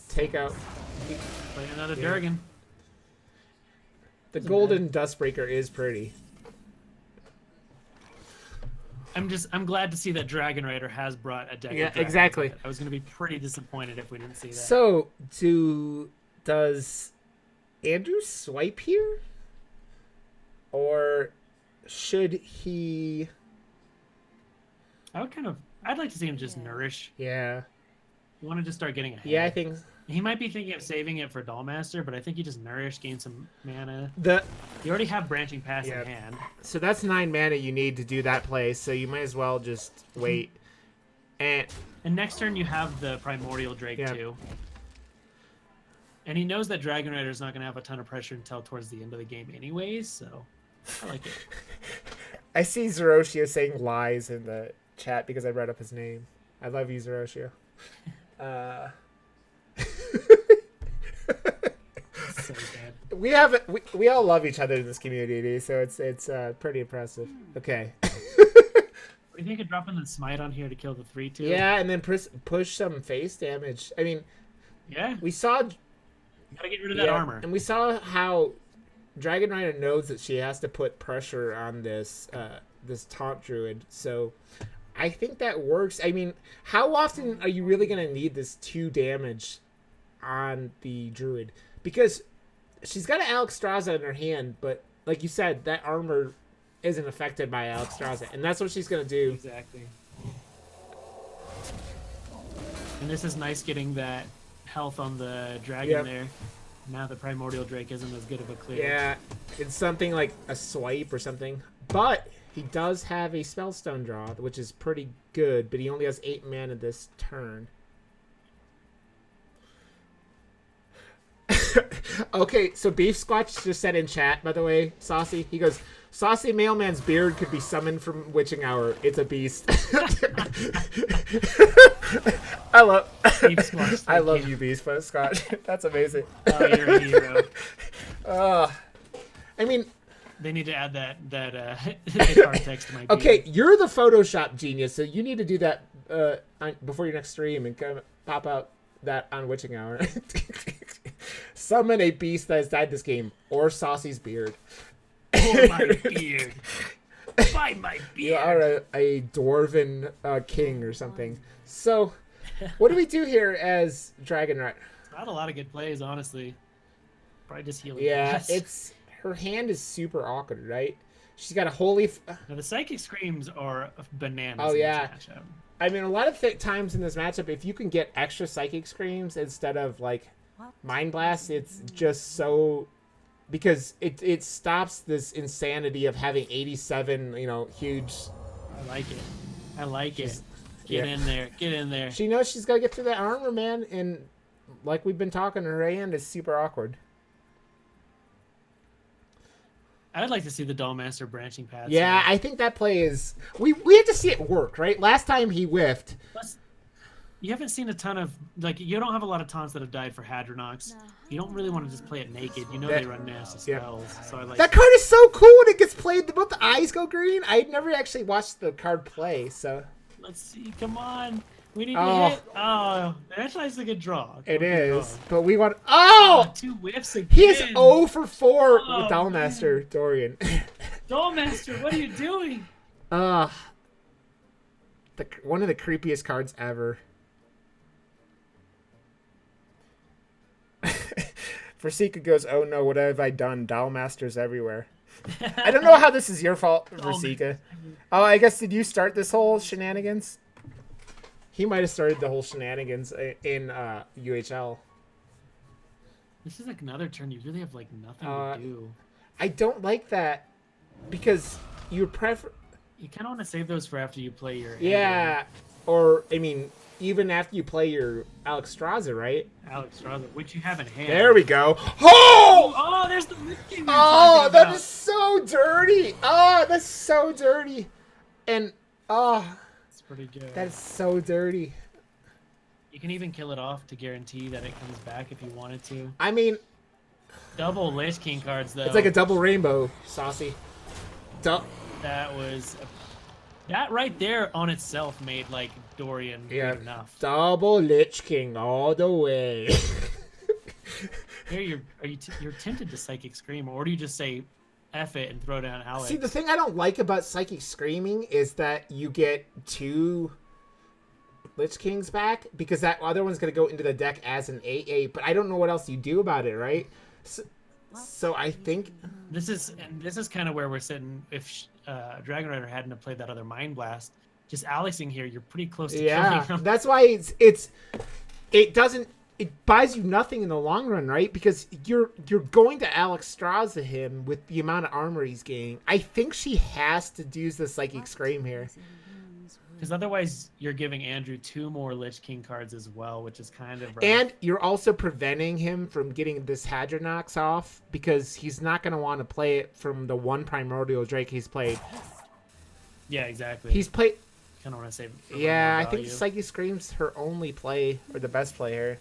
take out. Play another Durgan. The Golden Dustbreaker is pretty. I'm glad to see that Dragon Rider has brought a deck. Yeah, exactly. I was going to be pretty disappointed if we didn't see that. So, does Andrew swipe here? Or should he? I'd like to see him just nourish. Yeah. You want to just start getting ahead. Yeah, I think he might be thinking of saving it for Dollmaster, but I think you just nourish, gain some mana. You already have Branching Pass in hand. So that's 9 mana you need to do that play, so you might as well just wait. And next turn you have the Primordial Drake too. And he knows that Dragon Rider is not going to have a ton of pressure until towards the end of the game anyways, so I like it. I see Zeroshio saying lies in the chat because I read up his name. I love you, Zeroshio. So bad. We all love each other in this community, so it's pretty impressive. Okay. What do you think of dropping the smite on here to kill the 3/2? Yeah, and then push some face damage. I mean, yeah, we saw. Gotta get rid of that armor. And we saw how Dragon Rider knows that she has to put pressure on this this taunt druid. So I think that works. I mean, how often are you really gonna need this 2 damage on the druid? Because she's got an Alexstrasza in her hand, but like you said, that armor isn't affected by Alexstrasza, and that's what she's gonna do. Exactly. And this is nice getting that health on the dragon there. Now the Primordial Drake isn't as good of a clear. Yeah, it's something like a swipe or something. But he does have a Spellstone draw, which is pretty good, but he only has 8 mana this turn. Okay, so Beef Squatch just said in chat, by the way, Saucy, he goes, Saucy Mailman's beard could be summoned from Witching Hour. It's a beast. I love you, Beef Squatch. That's amazing. Oh, you're a hero. I mean, they need to add that card text to my beard. Okay, you're the Photoshop genius, so you need to do that before your next stream and kind of pop out that on Witching Hour. Summon a beast that has died this game, or Saucy's beard. Or my beard. By my beard. You are a dwarven king or something. So, what do we do here as Dragon Rider? Not a lot of good plays, honestly. Probably just healing. Yeah, her hand is super awkward, right? She's got a holy. Now the Psychic Screams are bananas. Oh yeah. In this matchup. I mean, a lot of times in this matchup, if you can get extra Psychic Screams instead of like Mind Blast, it's just so, because it stops this insanity of having 87, huge. I like it. Get in there. Get in there. She knows she's got to get through that armor, man, and like we've been talking, her hand is super awkward. I'd like to see the Dollmaster branching path. Yeah, I think that play is... We have to see it work, right? Last time he whiffed. Plus, you haven't seen a ton of... you don't have a lot of taunts that have died for Hadronox. You don't really want to just play it naked. You know they run nasty spells. Yeah. So I like... That card is so cool when it gets played. Both the eyes go green. I never actually watched the card play, so... Let's see. Come on. We need to hit. Oh, that's a good draw. It is. But we want... Oh! 2 whiffs again. He is 0 for 4 with Dollmaster, Dorian. Dollmaster, what are you doing? One of the creepiest cards ever. Versika goes, oh no, what have I done? Dollmaster's everywhere. I don't know how this is your fault, Versika. Oh, I guess, did you start this whole shenanigans? He might have started the whole shenanigans in UHL. This is like another turn. You really have nothing to do. I don't like that because you prefer. You kind of want to save those for after you play your. Yeah, or I mean, even after you play your Alexstrasza, right? Alexstrasza, which you have in hand. There we go. Oh! Oh, there's the. Oh, that is so dirty. Oh, that's so dirty, and pretty good. That is so dirty. You can even kill it off to guarantee that it comes back if you wanted to. I mean, double Lich King cards though. It's like a double rainbow, Saucy. That right there on itself made Dorian good enough. Double Lich King all the way. Here you're tempted to Psychic Scream, or do you just say F it and throw down Alex? See, the thing I don't like about Psychic Screaming is that you get 2 Lich Kings back, because that other one's going to go into the deck as an AA, but I don't know what else you do about it, right? So, So I think This is kind of where we're sitting. If Dragon Rider hadn't have played that other Mind Blast, just Alexing here, you're pretty close to killing him. that's why it doesn't it buys you nothing in the long run, right? Because you're going to Alexstrasza him with the amount of armor he's gaining. I think she has to use the Psychic Scream here. Because otherwise, you're giving Andrew 2 more Lich King cards as well, which is kind of rough. And you're also preventing him from getting this Hadronox off because he's not going to want to play it from the one Primordial Drake he's played. Yeah, exactly. He's played... Kind of want to save. Yeah, I think Psychic Scream's her only play, or the best play here.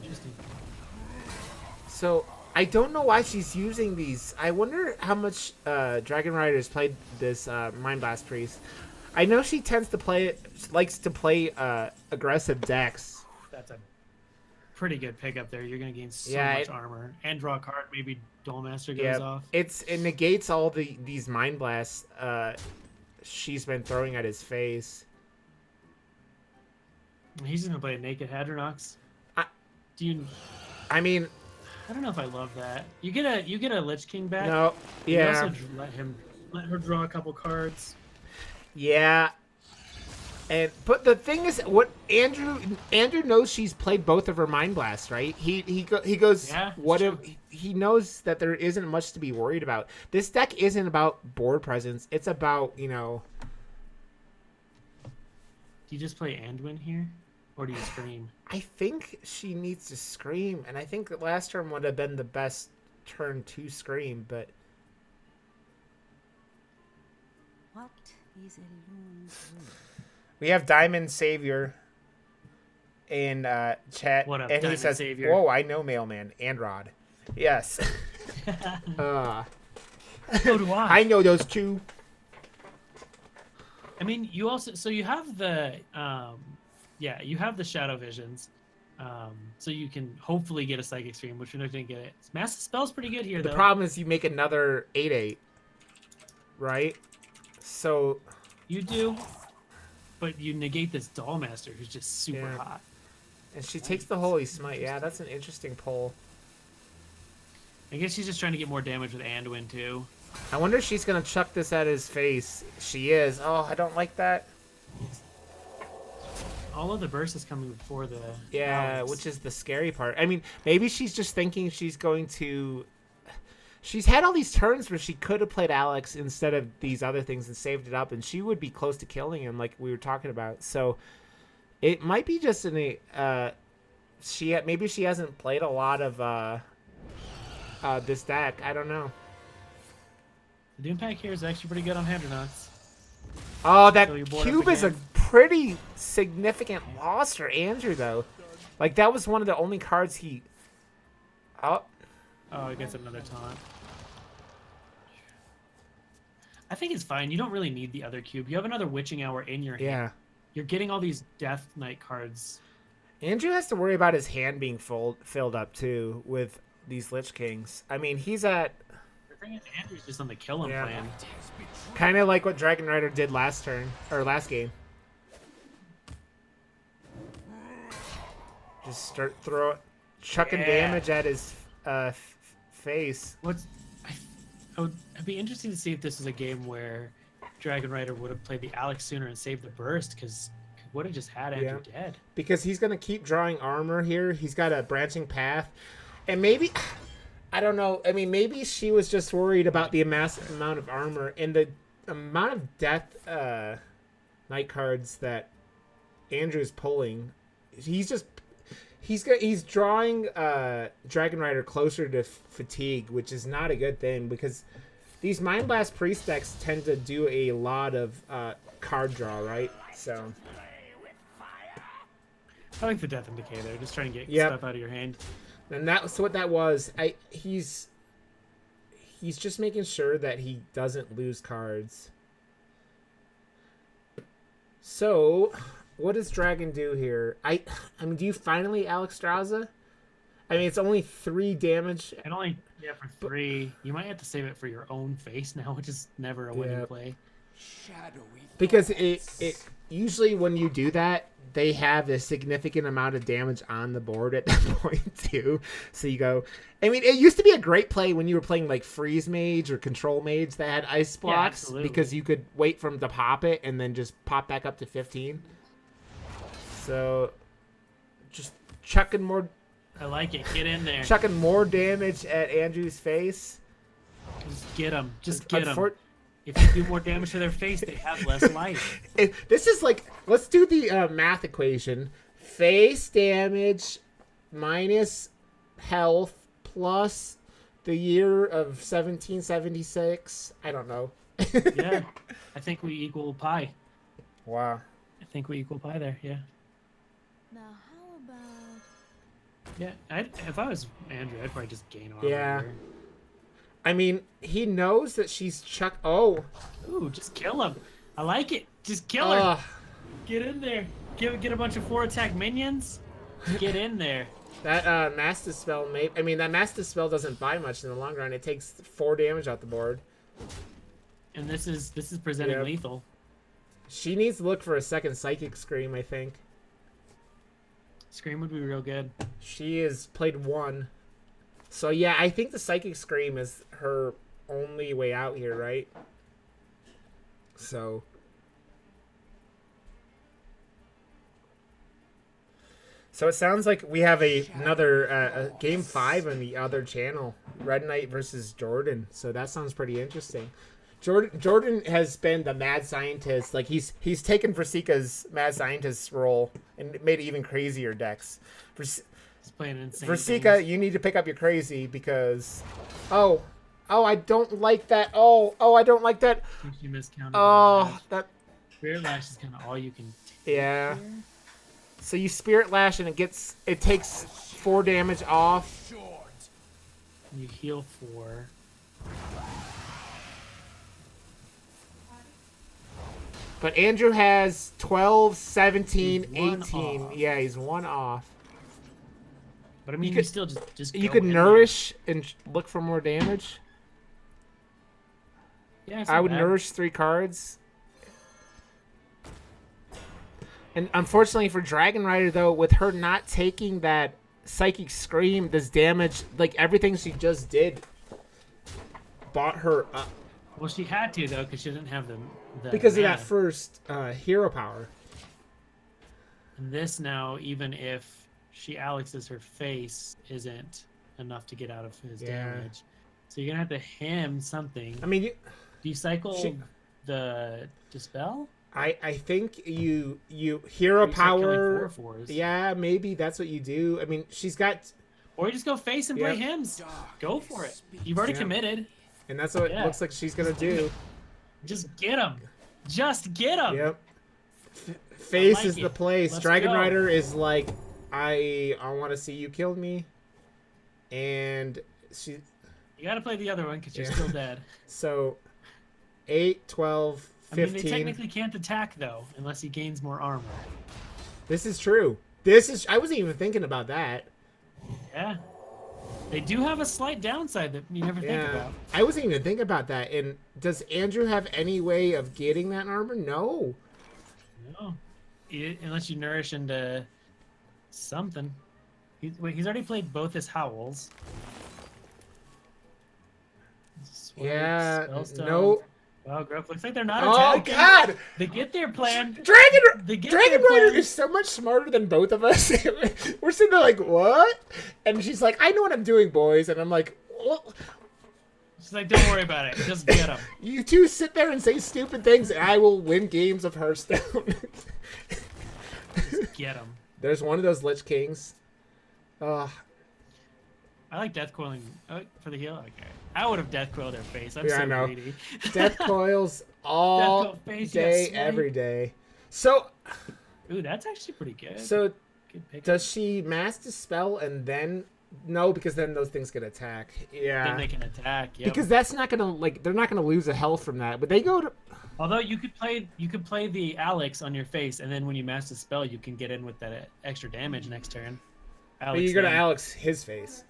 Interesting. So I don't know why she's using these. I wonder how much Dragon Rider's played this Mind Blast Priest. I know she tends to play it, likes to play aggressive decks. That's a pretty good pickup there. You're going to gain so much armor and draw a card. Maybe Duelmaster goes off. It negates all these Mind Blasts she's been throwing at his face. He's going to play a naked Hadronox. I mean, I don't know if I love that. You get a Lich King back. No, yeah. You also let her draw a couple cards. Yeah. But the thing is, what Andrew knows she's played both of her Mind Blasts, right? He goes, yeah, what if he knows that there isn't much to be worried about. This deck isn't about board presence. It's about, Do you just play Anduin here? Or do you Scream? I think she needs to Scream, and I think that last turn would have been the best turn to Scream, but What is we have Diamond Savior in chat, What up, and he Diamond says, Savior? "Whoa, I know Mailman and Rod." Yes. So do I. I know those two. I mean, you also you have the you have the Shadow Visions, so you can hopefully get a Psychic Stream, which you're not going to get it. Massive Spell's pretty good here, The though. problem is you make another 8/8, right? So You do, but you negate this Dollmaster, who's just super hot. And she takes the Holy Smite. Yeah, that's an interesting pull. I guess she's just trying to get more damage with Anduin, too. I wonder if she's going to chuck this at his face. She is. Oh, I don't like that. All of the burst is coming before the... Yeah, Alex. which is the scary part. I mean, maybe she's just thinking she's going to... She's had all these turns where she could have played Alex instead of these other things and saved it up, and she would be close to killing him like we were talking about. So it might be just maybe she hasn't played a lot of this deck. I don't know. The Doom Pack here is actually pretty good on Hadronox. Oh, that So you're bored up cube is a again. pretty significant loss for Andrew, though. Like, that was one of the only cards he... Oh, Oh, he gets another taunt. I think it's fine. You don't really need the other cube. You have another Witching Hour in your hand. yeah. You're getting all these Death Knight cards. Andrew has to worry about his hand being filled up, too, with these Lich Kings. I mean, he's at... The thing is, Andrew's just on the kill him plan. Kind of like what Dragon Rider did last game. Just start chucking damage at his face. It'd be interesting to see if this is a game where Dragon Rider would have played the Alex sooner and saved the burst, because would have just had Andrew dead. Because he's going to keep drawing armor here. He's got a branching path. And maybe... I don't know. I mean, maybe she was just worried about the massive amount of armor and the amount of death night cards that Andrew's pulling. He's drawing Dragon Rider closer to fatigue, which is not a good thing because these Mind Blast Priest decks tend to do a lot of card draw, right? So I like the Death and Decay there, just trying to get stuff out of your hand. And that's what that was. He's just making sure that he doesn't lose cards. So, what does Dragon do here? I mean, do you finally Alexstrasza? I mean, it's only 3 damage. And only for 3. You might have to save it for your own face now, which is never a winning play. Because it usually when you do that, they have a significant amount of damage on the board at that point too. So you go. I mean, it used to be a great play when you were playing like Freeze Mage or Control Mage that had ice blocks because you could wait for them to pop it and then just pop back up to 15. So just chucking more. I like it. Get in there. Chucking more damage at Andrew's face. Just get them. Just get them. If you do more damage to their face, they have less life. This is like, let's do the math equation. Face damage minus health plus the year of 1776. I don't know. Yeah, I think we equal pi. Wow. I think we equal pi there, yeah. Now, how about... Yeah, if I was Andrew, I'd probably just gain armor. Yeah. Here. I mean, he knows that she's Oh. Ooh, just kill him. I like it. Just kill her. Get in there. Get a bunch of 4-attack minions. Get in there. That Master Spell, that Master Spell doesn't buy much in the long run. It takes 4 damage out the board. And this is presenting Yep. lethal. She needs to look for a second Psychic Scream, I think. Scream would be real good. She has played 1. So yeah, I think the Psychic Scream is her only way out here, right? So it sounds like we have another game 5 on the other channel, Red Knight versus Jordan. So that sounds pretty interesting. Jordan has been the mad scientist. Like he's taken Vrasika's mad scientist role and made even crazier decks. He's playing insane. Vrasika, you need to pick up your crazy because, oh, I don't like that. Oh, I don't like that. I think you miscounted. Oh, that. Spirit Lash is kind of all you can. Yeah. So you Spirit Lash and it takes 4 damage off. And you heal 4. But Andrew has 12, 17, He's 1 18. off. Yeah, he's 1 off. But I mean, you still just You go could in nourish and look for more damage. there. Yeah, it's I not would bad. nourish 3 cards. And unfortunately for Dragon Rider, though, with her not taking that Psychic Scream, this damage, like everything she just did, bought her up. Well, she had to though, because she didn't have the Because of mana. that first hero power. And this now, even if she Alex's her face, isn't enough to get out of his Yeah. damage. So you're gonna have to ham something. I mean, Do you cycle the Dispel? I think you hero Or you start killing power. 4/4s? Yeah, maybe that's what you do. I mean, she's got, Or you just go face and play Yep. hymns. Go for it. You've already Yeah. committed. and that's what Yeah. it looks like she's gonna do. Just get him. Just get him. Yep. Face like is the it. place. Let's Dragon go. Rider is like, I want to see you kill me, and she. You gotta play the other one because you're Yeah. still dead. So, 8, 12, I mean, 15. they technically can't attack though, unless he gains more armor. This is true. I wasn't even thinking about that. Yeah. They do have a slight downside that you never think Yeah, about. I wasn't even thinking about that. And does Andrew have any way of getting that armor? No. No. Unless you nourish into something. He's already played both his howls. Sword, Yeah. Spellstone. No. Wow, Growth looks like they're not Oh attacking. God! They get their plan. They get Dragon their Rider plan. is so much smarter than both of us. We're sitting there like, what? And she's like, I know what I'm doing, boys. And I'm like, well, She's like, don't worry about it. Just get them. you two sit there and say stupid things, and I will win games of Hearthstone. Get them. There's one of those Lich Kings. I like death coiling for the heal. Okay. I would have death coiled their face. I'm Yeah, so I know. greedy. Death coils all Death coil face, day, yes, snipe. every day. So Ooh, that's actually pretty good. So Good pick. does she Master Spell and then no? Because then those things can attack. Yeah. Then they can attack. Yep. Because that's not gonna they're not gonna lose a health from that. But they go to Although you could play the Alex on your face, and then when you master spell, you can get in with that extra damage next turn. but you're gonna Alex his face.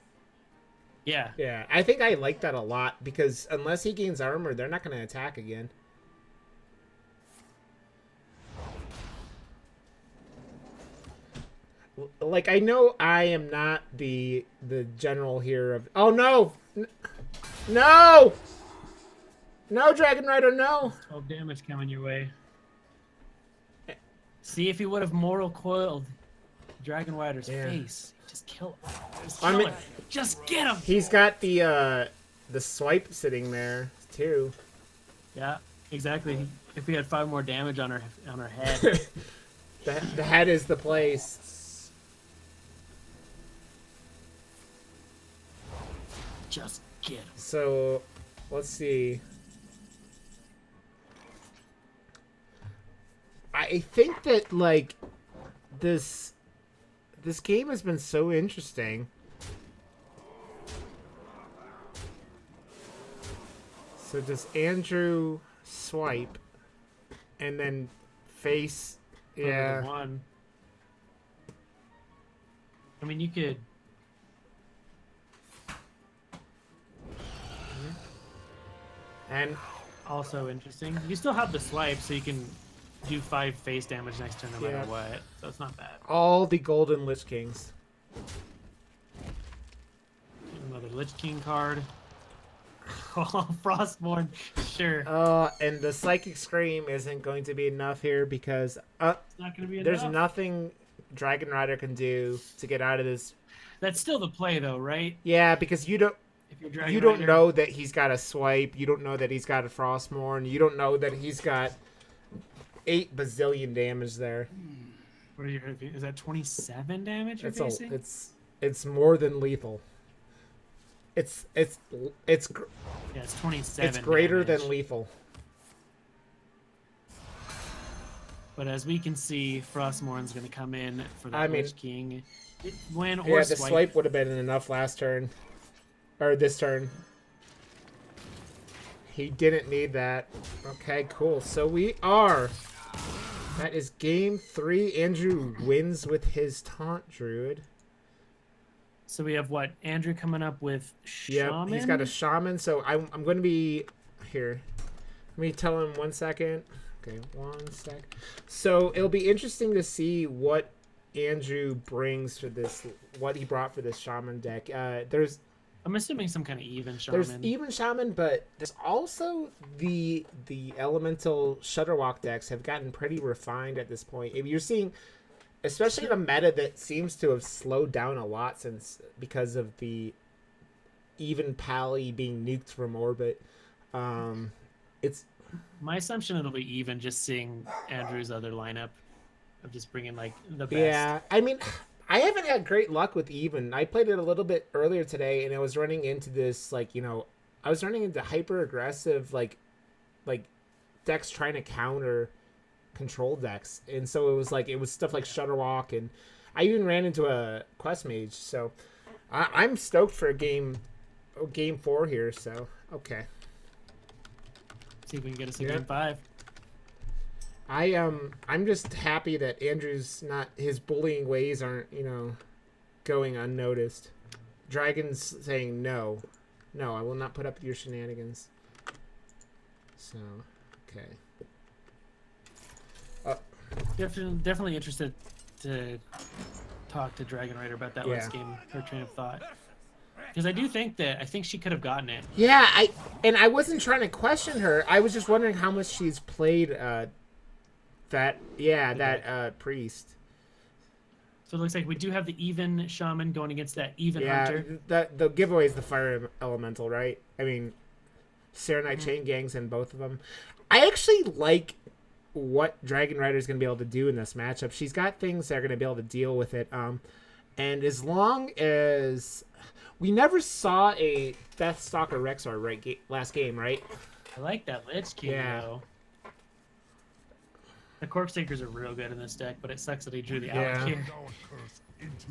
Yeah. Yeah, I think I like that a lot because unless he gains armor, they're not gonna attack again. like I know I am not the general here of. Oh no, no, no, Dragon Rider, no. 12 damage coming your way. See if he would have mortal coiled Dragon Rider's face. Just kill him. Just kill him. Just get him. He's got the swipe sitting there too. Yeah, exactly. If we had 5 more damage on her head. The head is the place. Just get him. So, let's see. I think that like this game has been so interesting. So does Andrew swipe and then face? Yeah. One. I mean, you could. And also interesting. You still have the swipe, so you can do 5 face damage next turn no matter what. So it's not bad. all the golden Lich Kings. Another Lich King card. Oh, Frostborn, sure. And the Psychic Scream isn't going to be enough here because It's not going to be there's enough. nothing Dragon Rider can do to get out of this. That's still the play, though, right? Yeah, because you don't. If you're Dragon You don't Rider, know that he's got a swipe. You don't know that he's got a Frostmourne. You don't know that he's got 8 bazillion damage there. What are you? Is that 27 damage you're facing? It's more than lethal. It's yeah, it's 27. it's greater damage. than lethal. But as we can see, Frostmourne's going to come in for that Lich King. Win or Yeah, the swipe. swipe would have been enough last turn, or this turn. He didn't need that. Okay, cool. So we are. That is game 3. Andrew wins with his taunt druid. So we have what? Andrew coming up with Shaman? Yeah, he's got a shaman. So I'm going to be here. Let me tell him 1 second. Okay, 1 sec. So it'll be interesting to see what Andrew brings for this, what he brought for this shaman deck. I'm assuming some kind of even Shaman. There's even shaman, but there's also the elemental Shutterwalk decks have gotten pretty refined at this point. If you're seeing, especially in a meta that seems to have slowed down a lot since because of the even Pally being nuked from orbit. It's my assumption it'll be even just seeing Andrew's other lineup of just bringing like the best. Yeah, I mean, I haven't had great luck with even. I played it a little bit earlier today, and I was running into this I was running into hyper aggressive like decks trying to counter control decks, and so it was stuff like Shutterwalk, and I even ran into a Quest Mage. So I'm stoked for game 4 here. So okay. See if we can get us a game 5. I'm just happy that Andrew's his bullying ways aren't, going unnoticed. Dragon's saying no. No, I will not put up with your shenanigans. So, okay. Definitely interested to talk to Dragon Rider about that last game, her train of thought. Because I think she could have gotten it. Yeah, I wasn't trying to question her. I was just wondering how much she's played that priest. So it looks like we do have the even shaman going against that even hunter. The giveaway is the fire elemental, right? I mean, Serenite Chain Gang's in both of them. I actually like what Dragon Rider is going to be able to do in this matchup. She's got things that are going to be able to deal with it. And as long as we never saw a Deathstalker Rexar last game, right? I like that Lich King though. The Corpse Takers are real good in this deck, but it sucks that he drew the Alec here.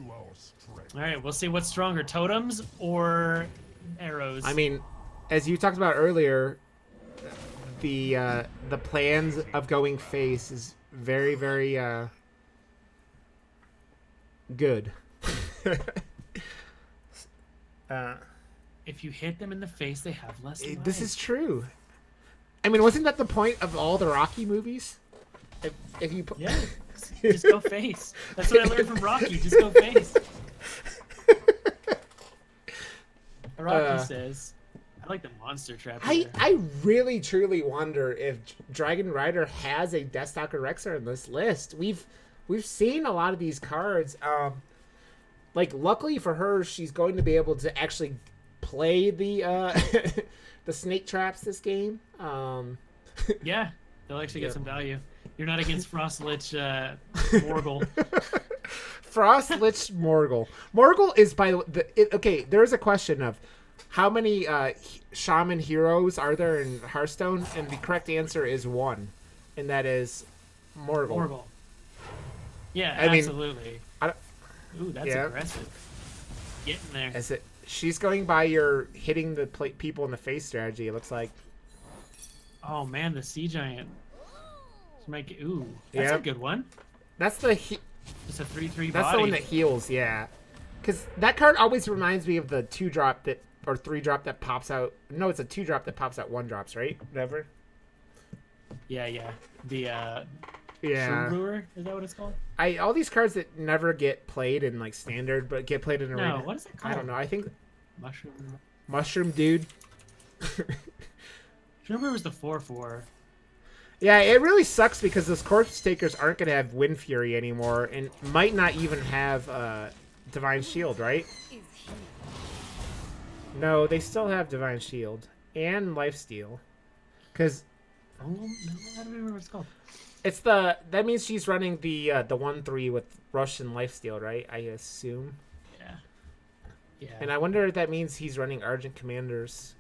All right, we'll see what's stronger, totems or arrows. I mean, as you talked about earlier, the plans of going face is very, very good. If you hit them in the face, they have less life. This is true. I mean, wasn't that the point of all the Rocky movies? if you Yeah, just go face. That's what I learned from Rocky. Just go face. Rocky says, I like the monster trap here. I really truly wonder if Dragon Rider has a Deathstalker Rexar in this list. We've seen a lot of these cards. Like luckily for her, she's going to be able to actually play the the snake traps this game. Yeah, they'll actually get some value. You're not against Frostlich Morgul. Frostlich Morgul. Morgul is by okay. There's a question of how many shaman heroes are there in Hearthstone, and the correct answer is 1, and that is Morgul. Morgul. Yeah, I mean, absolutely. Ooh, that's aggressive. Get in there. Is it? She's going by your hitting the people in the face strategy. It looks like. Oh man, the Sea Giant. Ooh, that's a good one. That's the. It's a 3/3 That's body. the one that heals, yeah. Because that card always reminds me of the 2-drop that or 3-drop that pops out. No, it's a 2-drop that pops out 1-drops, right? Whatever. Yeah. The Yeah. Brewer, is that what it's called? All these cards that never get played in like standard, but get played in arena. No, what is it called? I don't know. I think Mushroom Dude. Brewer was the 4/4. Yeah, it really sucks because those corpse takers aren't going to have Wind Fury anymore, and might not even have Divine Shield, right? No, they still have Divine Shield and Lifesteal, because Oh no, I don't remember what it's called. it's that means she's running the 1/3 with Rush and Lifesteal, right? I assume. Yeah. And I wonder if that means he's running Argent Commanders.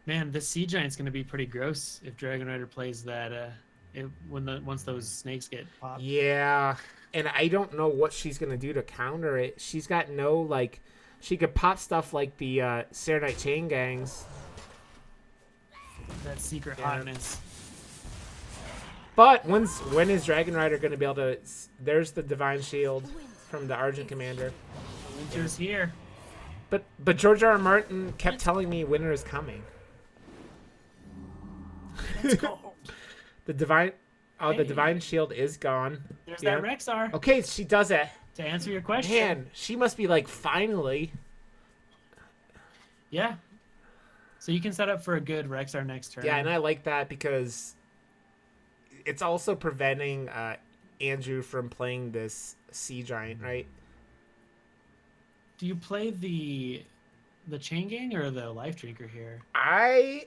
Man, this Sea Giant's gonna be pretty gross if Dragon Rider plays that. Once those snakes get popped. Yeah, and I don't know what she's gonna do to counter it. She's got no like, she could pop stuff like the Serenite Chain Gangs. That secret hotness. But when is Dragon Rider gonna be able to? There's the Divine Shield from the Argent Commander. Winter's here. But George R. R. Martin kept telling me winter is coming. Let's go. The Divine Hey. the Divine Shield is gone. There's that Rexar. Okay, she does it. To answer your question. Man, she must be like finally. Yeah. So you can set up for a good Rexar next turn. Yeah, and I like that because it's also preventing Andrew from playing this Sea Giant, right? Do you play the Chain Gang or the Life Drinker here? I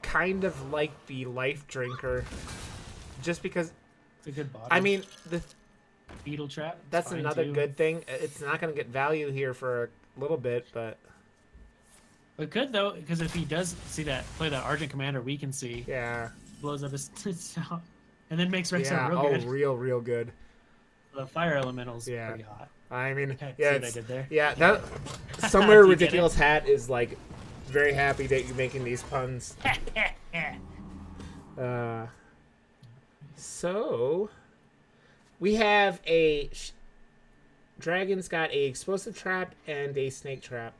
kind of like the Life Drinker just because It's a good body. I mean the Beetle Trap. that's fine another too. good thing. It's not going to get value here for a little bit, but It could though, because if he does play that Argent Commander, we can see yeah. blows up his and then makes Rexar Yeah, real good. real good. The Fire Elemental's Yeah. pretty hot. I mean, Okay, yeah, see what I it's, did there? yeah, that somewhere Do you get ridiculous hat is like very happy that you're making these puns. So we have Dragon's got a explosive trap and a snake trap.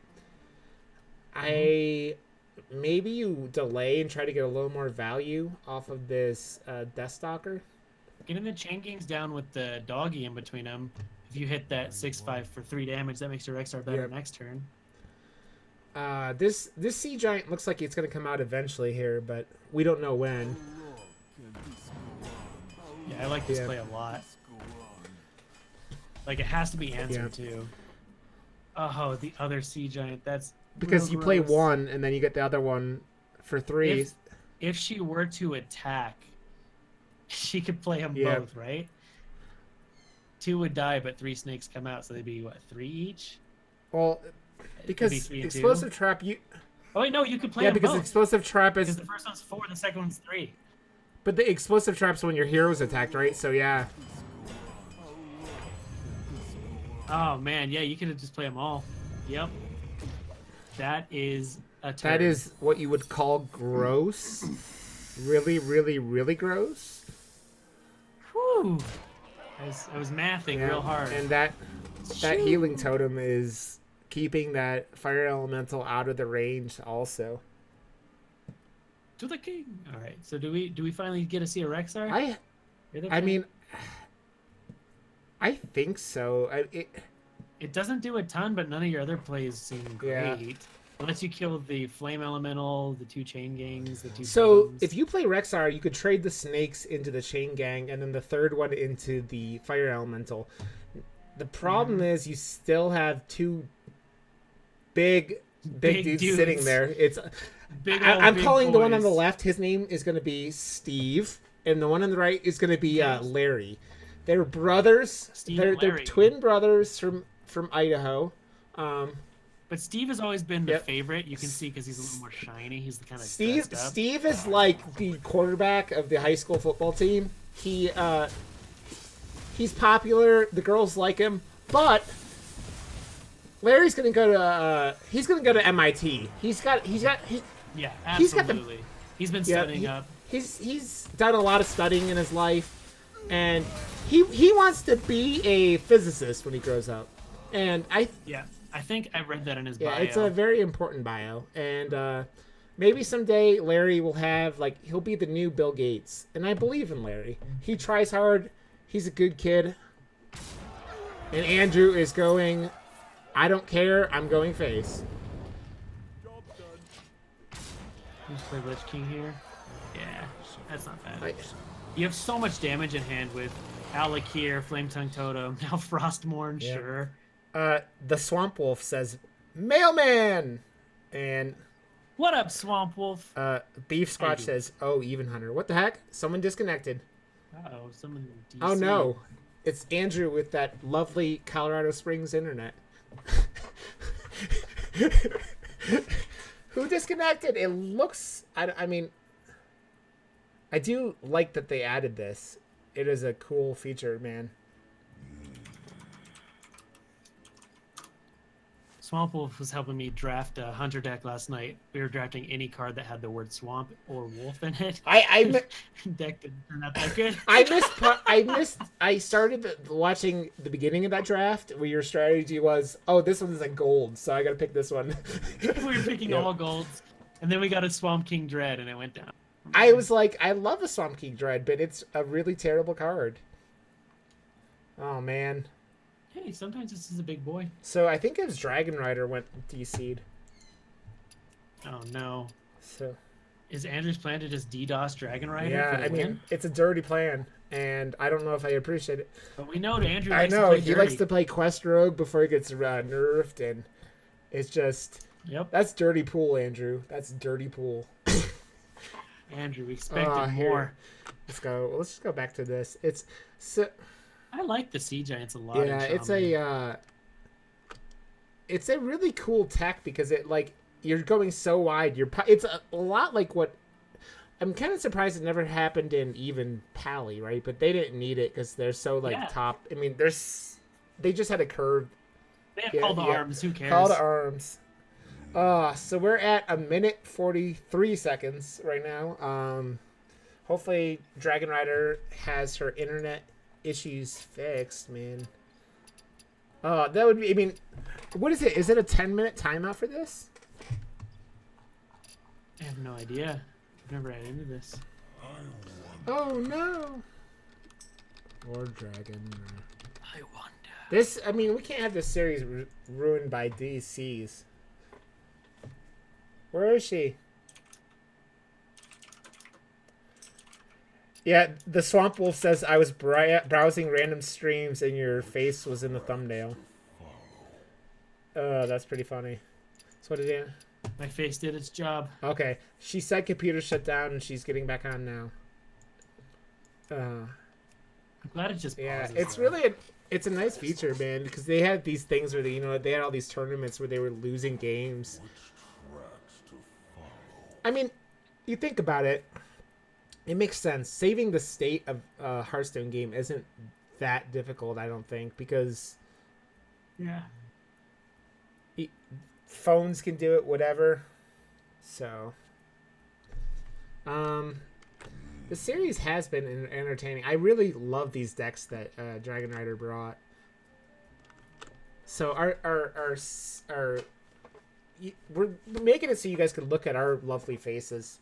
Maybe you delay and try to get a little more value off of this Deathstalker. Getting the Chain Gangs down with the doggy in between them. If you hit that 6/5 for 3 damage, that makes your Rexar better Yep. next turn. This Sea Giant looks like it's going to come out eventually here, but we don't know when. Yeah, I like this play a lot. Like, it has to be answered too. Oh, the other Sea Giant. That's Because real you play gross. one and then you get the other one for 3. If she were to attack, she could play them Yeah. both, right? 2 would die, but 3 snakes come out, so they'd be what, 3 each? Well, It'd because be 3 and 2. explosive trap, Oh wait, no, you could play yeah, them because both. explosive trap Because is, the first one's 4, the second one's 3. but the explosive trap's when your hero's attacked, right? So yeah, Oh man, yeah, you could have just played them all. Yep. That is a turn. that is what you would call gross. Really, really, really gross. Whew. I was mathing Yeah, real hard. and that healing totem is keeping that fire elemental out of the range also. To the king. All right. So do we finally get to see a Rexar? I mean, I think so. It doesn't do a ton, but none of your other plays seem great. Yeah. Unless you kill the Flame Elemental, the 2 Chain Gangs, the 2 So Totems. if you play Rexar, you could trade the snakes into the Chain Gang and then the third one into the Fire Elemental. The problem is you still have 2 big dudes sitting there. It's I'm calling the one on the left. His name is going to be Steve, and the one on the right is going to be Larry. They're brothers. They're twin brothers from Idaho. But Steve has always been the favorite. You can see because he's a little more shiny. He's the kind of Steve is like the quarterback of the high school football team. He's popular. The girls like him, but Larry's gonna go to MIT. He's absolutely. He's been studying up. He's done a lot of studying in his life, and he wants to be a physicist when he grows up. And I think I read that in his bio. Yeah, it's a very important bio, and maybe someday Larry will have he'll be the new Bill Gates, and I believe in Larry. He tries hard. He's a good kid. And Andrew is going, I don't care. I'm going face. Let's play Lich King here. Yeah, that's not bad. You have so much damage in hand with Alakir, Flame Tongue Totem, now Frostmourne, sure. The Swamp Wolf says, Mailman! And... What up, Swamp Wolf? Beef Squatch says, oh, Even Hunter. What the heck? Someone disconnected. Uh-oh, someone DC. Oh, no. It's Andrew with that lovely Colorado Springs internet. Who disconnected? It looks... I mean... I do like that they added this. It is a cool feature, man. Swamp Wolf was helping me draft a Hunter deck last night. We were drafting any card that had the word Swamp or Wolf in it. Deck didn't turn out that good. I started watching the beginning of that draft where your strategy was, oh, this one's a gold, so I got to pick this one. We were picking all golds, and then we got a Swamp King Dread, and it went down. I was like, I love a Swamp King Dread, but it's a really terrible card. Oh, man. Hey, sometimes this is a big boy. So I think his Dragon Rider went DC'd. Oh, no. So is Andrew's plan to just DDoS Dragon Rider? Yeah, I mean, it's a dirty plan, and I don't know if I appreciate it. But we know Andrew likes to play he dirty. likes to play Quest Rogue before he gets nerfed, and it's just... Yep. That's dirty pool, Andrew. That's dirty pool. Andrew, we expected more. Let's go. Let's just go back to this. It's so... I like the Sea Giants a lot. Yeah, it's a really cool tech because it you're going so wide. It's a lot like what I'm kind of surprised it never happened in even Pally, right? But they didn't need it because they're so top. I mean, they just had a curve. They have call to arms. Who cares? Call to arms. So we're at 1:43 seconds right now. Hopefully Dragon Rider has her internet issues fixed, man. That would be, I mean, what is it? Is it a 10-minute timeout for this? I have no idea. I've never had into this. Oh no. Or Dragon. I wonder. This, I mean, we can't have this series ruined by DCs. Where is she? Yeah, the Swamp Wolf says, I was browsing random streams and your face was in the thumbnail. That's pretty funny. So what did you... My face did its job. Okay. She said computer shut down and she's getting back on now. I'm glad it just pauses. Yeah, it's really it's a nice feature, man, because they had these things where they had all these tournaments where they were losing games. I mean, you think about it. It makes sense. Saving the state of a Hearthstone game isn't that difficult, I don't think, because phones can do it, whatever. So, the series has been entertaining. I really love these decks that Dragon Rider brought. So we're making it so you guys can look at our lovely faces.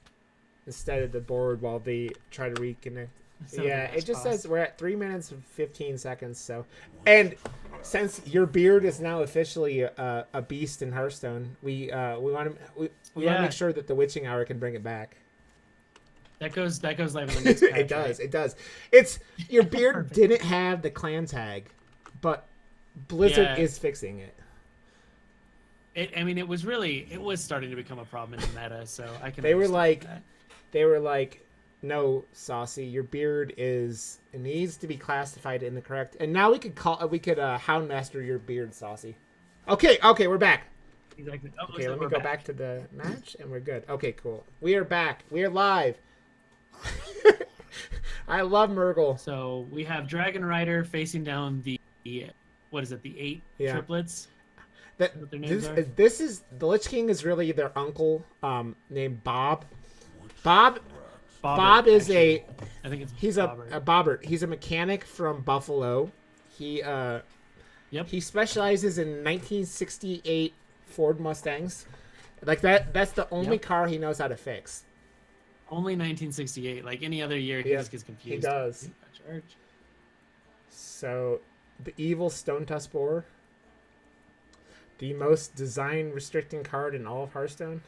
instead of the board while they try to reconnect. Instead of the Yeah, match it just pause. says we're at 3 minutes and 15 seconds. So, and since your beard is now officially a beast in Hearthstone, we want to want to Yeah. make sure that the witching hour can bring it back. That goes live in the next patch. It does. Right? It does. It's your beard Perfect. didn't have the clan tag, but Blizzard Yeah. is fixing it. It was starting to become a problem in the meta, so I can. They were understand like, that. no, Saucy, your beard it needs to be classified in the correct. And now we could Houndmaster your beard, Saucy. Okay, we're back. Exactly. Oh, Okay, let me go back to the match, and we're good. Okay, cool. We are back. We are live. I love Murgle. So we have Dragon Rider facing down the what is it? The 8 Yeah. triplets. That What their names are? this is the Lich King is really their uncle, named Bob. Bob Bobbert, is actually. I think it's he's Bobbert. a Bobbert. He's a mechanic from Buffalo. He Yep. he specializes in 1968 Ford Mustangs. Like that's the only Yep. car he knows how to fix. Only 1968. Like any other year, he Yeah, just gets confused. he does. Charge. So, the evil Stone Tusk Boar. The most design restricting card in all of Hearthstone.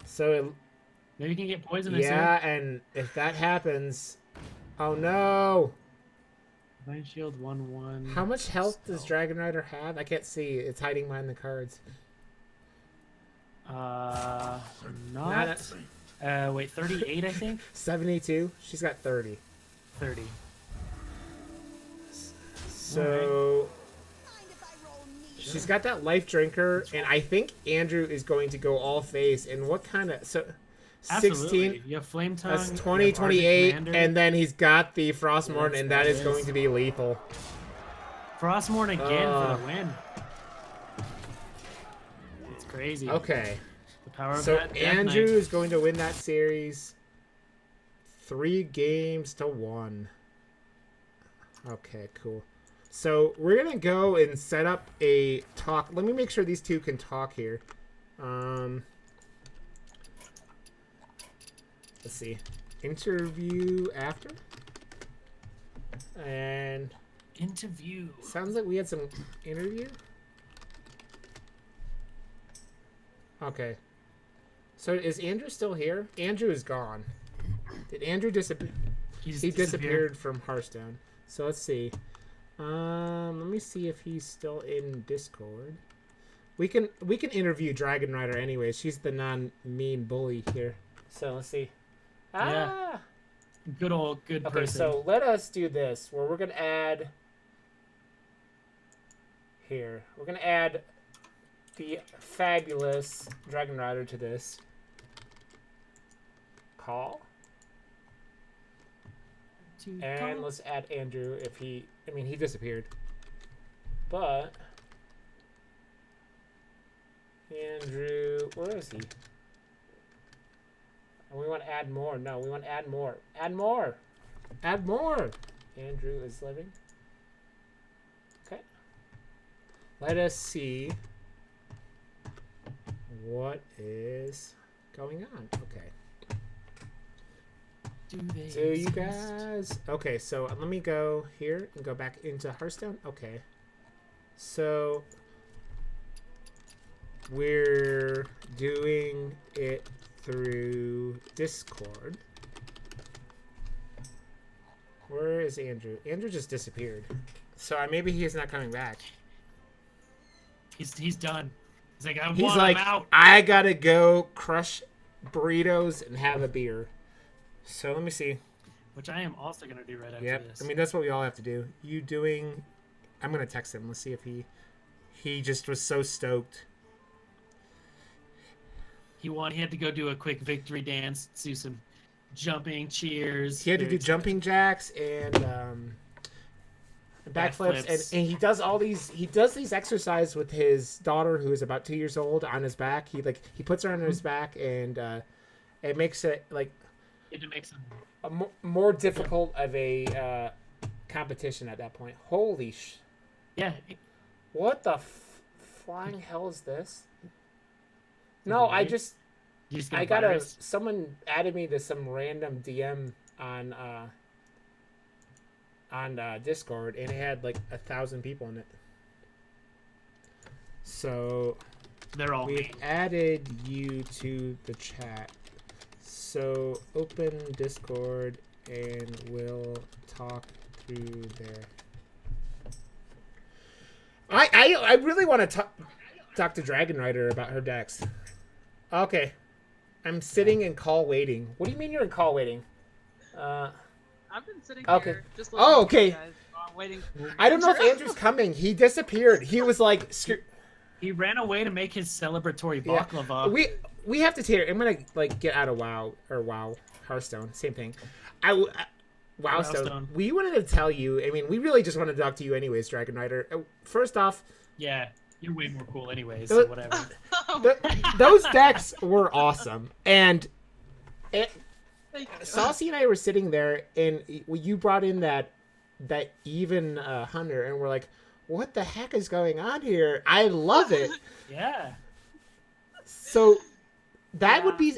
So, Maybe you can get poisonous. yeah, and if that happens, oh no! Divine Shield 1/1. How much health does Dragon Rider have? I can't see. It's hiding behind the cards. Not. Wait, 38, I think. 72. She's got 30. 30. So she's got that life drinker, and I think Andrew is going to go all face. And what kind of 16? Absolutely. You have Flame Tongue. That's you have 20, Arctic 28, Commander. and then he's got the Frostmourne, Yes, and that that is is. going to be lethal. Frostmourne again for the win. It's crazy. Okay, The power of so that Death Andrew Knight. is going to win that series 3-1. Okay, cool. So we're gonna go and set up a talk. Let me make sure these two can talk here. Let's see. Interview after. And Interview. sounds like we had some interview. Okay. So is Andrew still here? Andrew is gone. Did Andrew disappear? He's He disappeared from Hearthstone. So let's see. Let me see if he's still in Discord. We can interview Dragon Rider anyways. She's the non-mean bully here. So let's see. Yeah. Good Okay, person. so let us do this. Where we're gonna add here. We're gonna add the fabulous Dragon Rider to this call. And let's add Andrew if he disappeared. But Andrew, where is he? And we want to add more. No, we want to add more. Add more. Add more. Andrew is living. Okay. Let us see what is going on. Okay. Do you guys? Okay, so let me go here and go back into Hearthstone. Okay. So we're doing it through Discord. Where is Andrew? Andrew just disappeared. So maybe he's not coming back. He's done. He's like, I'm out. I gotta go crush burritos and have a beer. So let me see. Which I am also gonna do right after Yep. this. I mean, that's what we all have to do. You doing? I'm gonna text him. Let's see if he just was so stoked. He had to go do a quick victory dance, do some jumping, cheers. He had to do Very jumping jacks and backflips, and he does all these. He does these exercises with his daughter, who is about 2 years old, on his back. He puts her on his back, and it makes it like It makes him. more difficult of a competition at that point. Holy sh! Yeah. What the flying hell is this? No, I just. You just get I a got virus. someone added me to some random DM on Discord, and it had like 1,000 people in it. So They're all we've me. added you to the chat. So open Discord and we'll talk through there. I really want to talk to Dragon Rider about her decks. Okay. I'm sitting in call waiting. What do you mean you're in call waiting? I've been sitting Okay. here just listening Oh, to okay. you guys, waiting. I don't know if Andrew's coming. He disappeared. He was like, He ran away to make his celebratory yeah. baklava. We have to tear. I'm gonna like get out of WoW Hearthstone. Same thing. Wowstone. We wanted to tell you. I mean, we really just wanted to talk to you anyways, Dragon Rider. First off, Yeah, you're way more cool anyways, so whatever. those decks were awesome, and Thank you. Saucy and I were sitting there, and you brought in that even Hunter, and we're like, what the heck is going on here? I love it. Yeah. So that would be.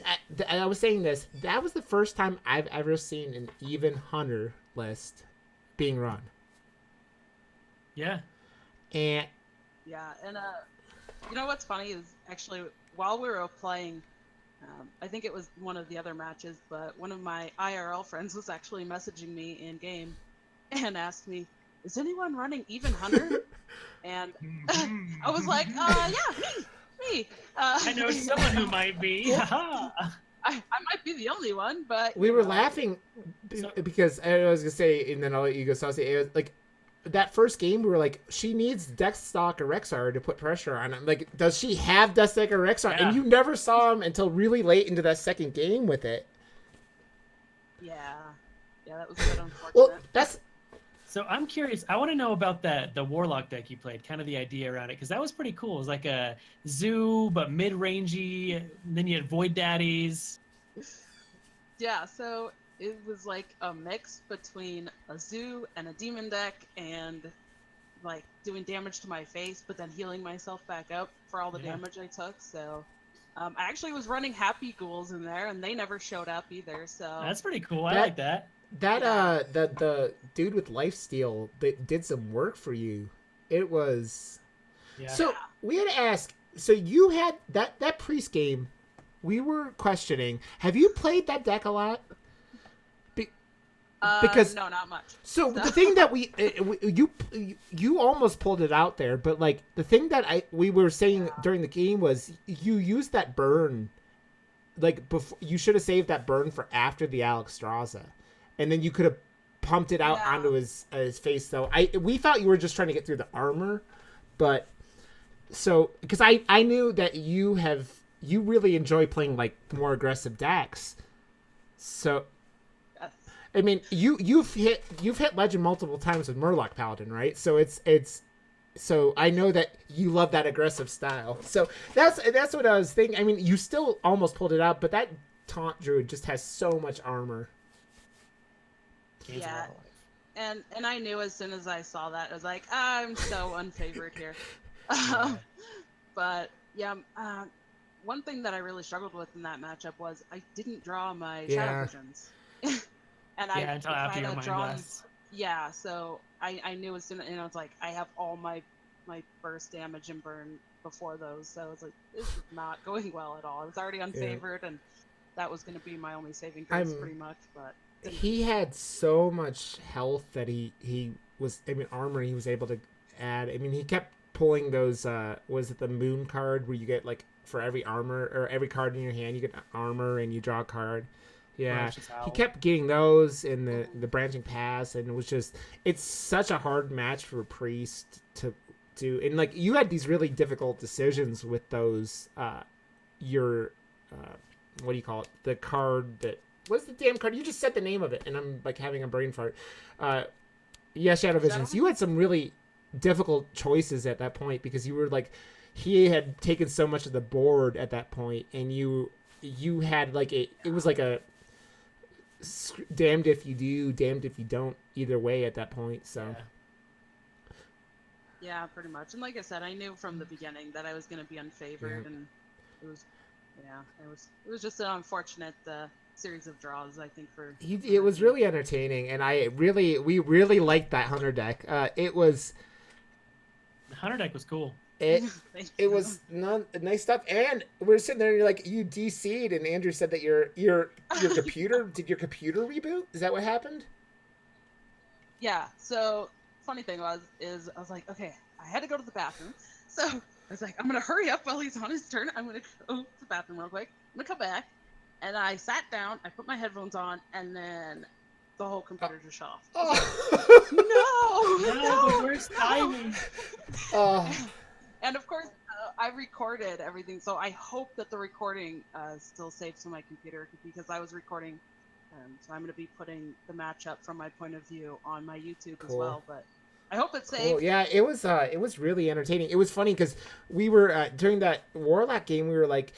I was saying this. That was the first time I've ever seen an even Hunter list being run. Yeah. And Yeah, and you know what's funny is actually while we were playing, I think it was one of the other matches, but one of my IRL friends was actually messaging me in game and asked me, "Is anyone running even Hunter?" And I was like, "Yeah, me." I know someone who might be. I might be the only one, but we were laughing because I was gonna say, and then I'll let you go, Saucy. It was like that first game, we were like, she needs Deathstalker Rexar to put pressure on him. Like, does she have Deathstalker Rexar? Yeah. And you never saw him until really late into that second game with it. yeah, that was a bit unfortunate. Well, that's So I'm curious. I want to know about the Warlock deck you played, kind of the idea around it, because that was pretty cool. It was like a zoo, but mid-rangey. Then you had Void Daddies. Yeah, so it was like a mix between a zoo and a demon deck, and like doing damage to my face, but then healing myself back up for all the damage I took. So I actually was running Happy Ghouls in there, and they never showed up either. So That's pretty cool. I like that. That the dude with lifesteal that did some work for you. It was so we had to ask. So you had that priest game. We were questioning. Have you played that deck a lot? Because no, not much. So the thing that you almost pulled it out there, but like the thing that we were saying during the game was you used that burn, like before you should have saved that burn for after the Alexstrasza, and then you could have pumped it out onto his face. Though we thought you were just trying to get through the armor, but so because I knew that you really enjoy playing like more aggressive decks, so. I mean, you've hit legend multiple times with Murloc Paladin, right? So so I know that you love that aggressive style. So that's what I was thinking. I mean, you still almost pulled it out, but that taunt druid just has so much armor. Yeah, and I knew as soon as I saw that, I was like, I'm so unfavored here. But yeah, one thing that I really struggled with in that matchup was I didn't draw my shadow visions. And until after your mind blasts. Yeah, so I knew as soon as, it's like I have all my burst damage and burn before those, so it's like this is not going well at all. I was already unfavored, and that was going to be my only saving grace pretty much. But he had so much health that he was, I mean, armor he was able to add. I mean, he kept pulling those. Was it the moon card where you get like for every armor or every card in your hand you get armor and you draw a card. Yeah, he kept getting those in the branching pass, and it was just, it's such a hard match for a priest to do. And like you had these really difficult decisions with those what do you call it, the card that, what's the damn card, you just said the name of it and I'm like having a brain fart. Shadow Visions. You had some really difficult choices at that point because you were like, he had taken so much of the board at that point, and you had like it was like a damned if you do, damned if you don't, either way at that point. So yeah, pretty much. And like I said, I knew from the beginning that I was going to be unfavored, and it was Yeah, it was just an unfortunate series of draws, I think, for. It was really entertaining, and we really liked that Hunter deck. The Hunter deck was cool. It Thank it you. was nice stuff, and we're sitting there and you're like, you DC'd, and Andrew said that your computer did your computer reboot? Is that what happened? Yeah. So funny thing is I was like, okay, I had to go to the bathroom, so I was like, I'm gonna hurry up while he's on his turn. I'm gonna go to the bathroom real quick. I'm gonna come back, and I sat down. I put my headphones on, and then the whole computer just shut off. Oh. No, the worst timing. Oh. And of course, I recorded everything, so I hope that the recording still saves to my computer because I was recording. So I'm going to be putting the matchup from my point of view on my YouTube as Cool. well. But I hope it's Cool. saved. Yeah, it was really entertaining. It was funny because we were during that Warlock game. We were like,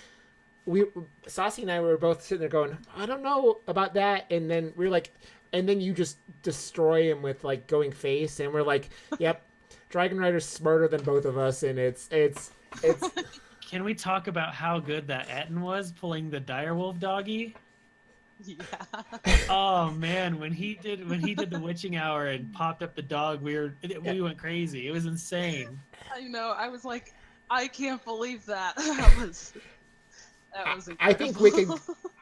Saucy and I were both sitting there going, I don't know about that, and then we were like, and then you just destroy him with like going face, and we're like, yep, Dragon Rider's smarter than both of us, and it's. Can we talk about how good that Etten was pulling the direwolf doggy? Yeah. Oh man, when he did the witching hour and popped up the dog, we went crazy. It was insane. I know. I was like, I can't believe that. That was incredible. I think Wicked,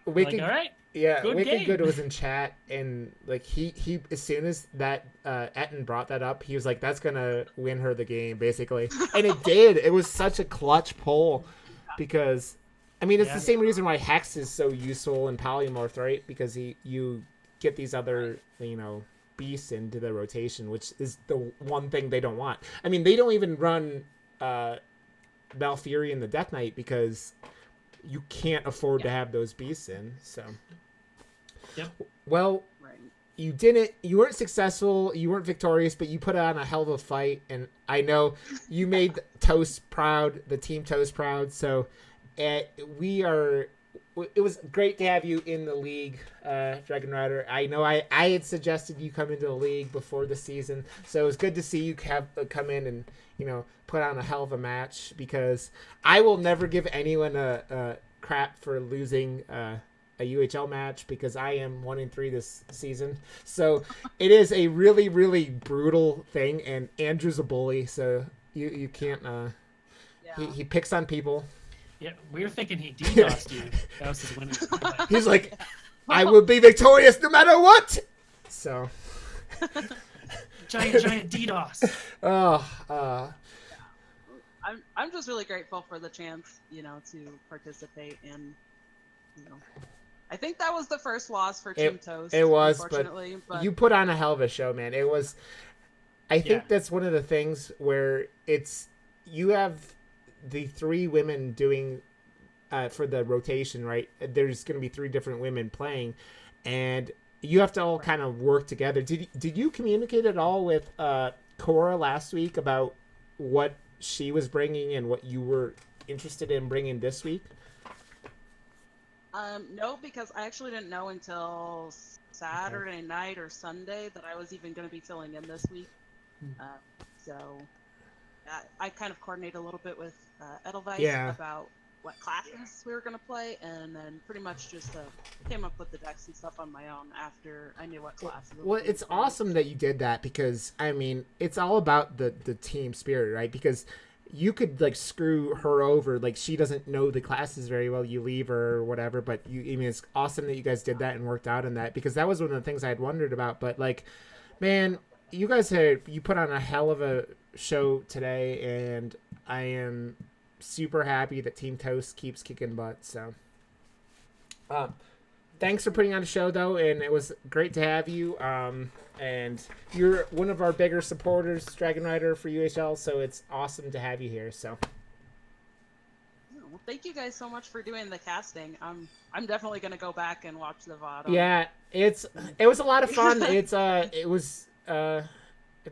Like, all right, yeah, good Wicked game. Good was in chat, and like he as soon as that Etten brought that up, he was like, that's gonna win her the game, basically, and it did. It was such a clutch pull because. I mean, it's the same reason why Hex is so useful in Polymorph, right? Because you get these other, beasts into the rotation, which is the one thing they don't want. I mean, they don't even run Malfurion the Death Knight because you can't afford to have those beasts in. So, Yep. Well, Right. you weren't successful, you weren't victorious, but you put on a hell of a fight, and I know you made Toast proud, the team Toast proud, so... it was great to have you in the league, Dragon Rider. I know I had suggested you come into the league before the season, so it was good to see you come in and put on a hell of a match, because I will never give anyone a crap for losing a UHL match, because I am 1-3 this season. So it is a really, really brutal thing, and Andrew's a bully, so you can't. He picks on people. Yeah, we were thinking he DDoSed you. That was his winning. He's like, I will be victorious no matter what. So, giant DDoS. I'm just really grateful for the chance, to participate in, I think that was the first loss for Team Toast. It was, unfortunately, but you put on a hell of a show, man. It was. I think that's one of the things where you have the three women doing for the rotation, right? There's going to be three different women playing, and you have to all kind of work together. Did you communicate at all with Cora last week about what she was bringing and what you were interested in bringing this week? No, because I actually didn't know until Saturday night or Sunday that I was even going to be filling in this week. So I kind of coordinated a little bit with Edelweiss about what classes we were going to play, and then pretty much just came up with the decks and stuff on my own after I knew what classes. Well, it's awesome that you did that, because I mean, it's all about the team spirit, right? Because you could like screw her over, like she doesn't know the classes very well, you leave her or whatever, but it's awesome that you guys did that and worked out on that, because that was one of the things I had wondered about. But like, man, you put on a hell of a show today, and I am super happy that Team Toast keeps kicking butt. So thanks for putting on a show, though, and it was great to have you. And you're one of our bigger supporters, Dragon Rider, for UHL, so it's awesome to have you here. So well, thank you guys so much for doing the casting. I'm definitely going to go back and watch the VOD. Yeah, it was a lot of fun. It was a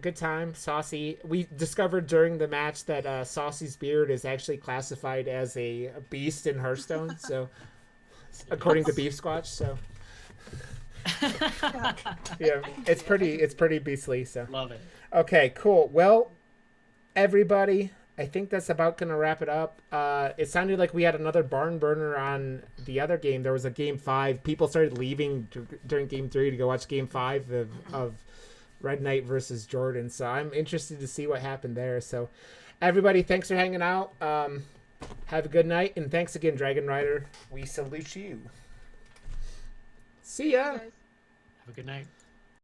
good time. Saucy, we discovered during the match that Saucy's beard is actually classified as a beast in Hearthstone, so according to Beef Squatch. So yeah, it's pretty beastly. So Love it. okay, cool. Well, everybody, I think that's about going to wrap it up. It sounded like we had another barn burner on the other game. There was a game 5. People started leaving during game 3 to go watch game 5 of Red Knight versus Jordan. So I'm interested to see what happened there. So everybody, thanks for hanging out. Have a good night. And thanks again, Dragon Rider. We salute you. See ya. Guys. Have a good night.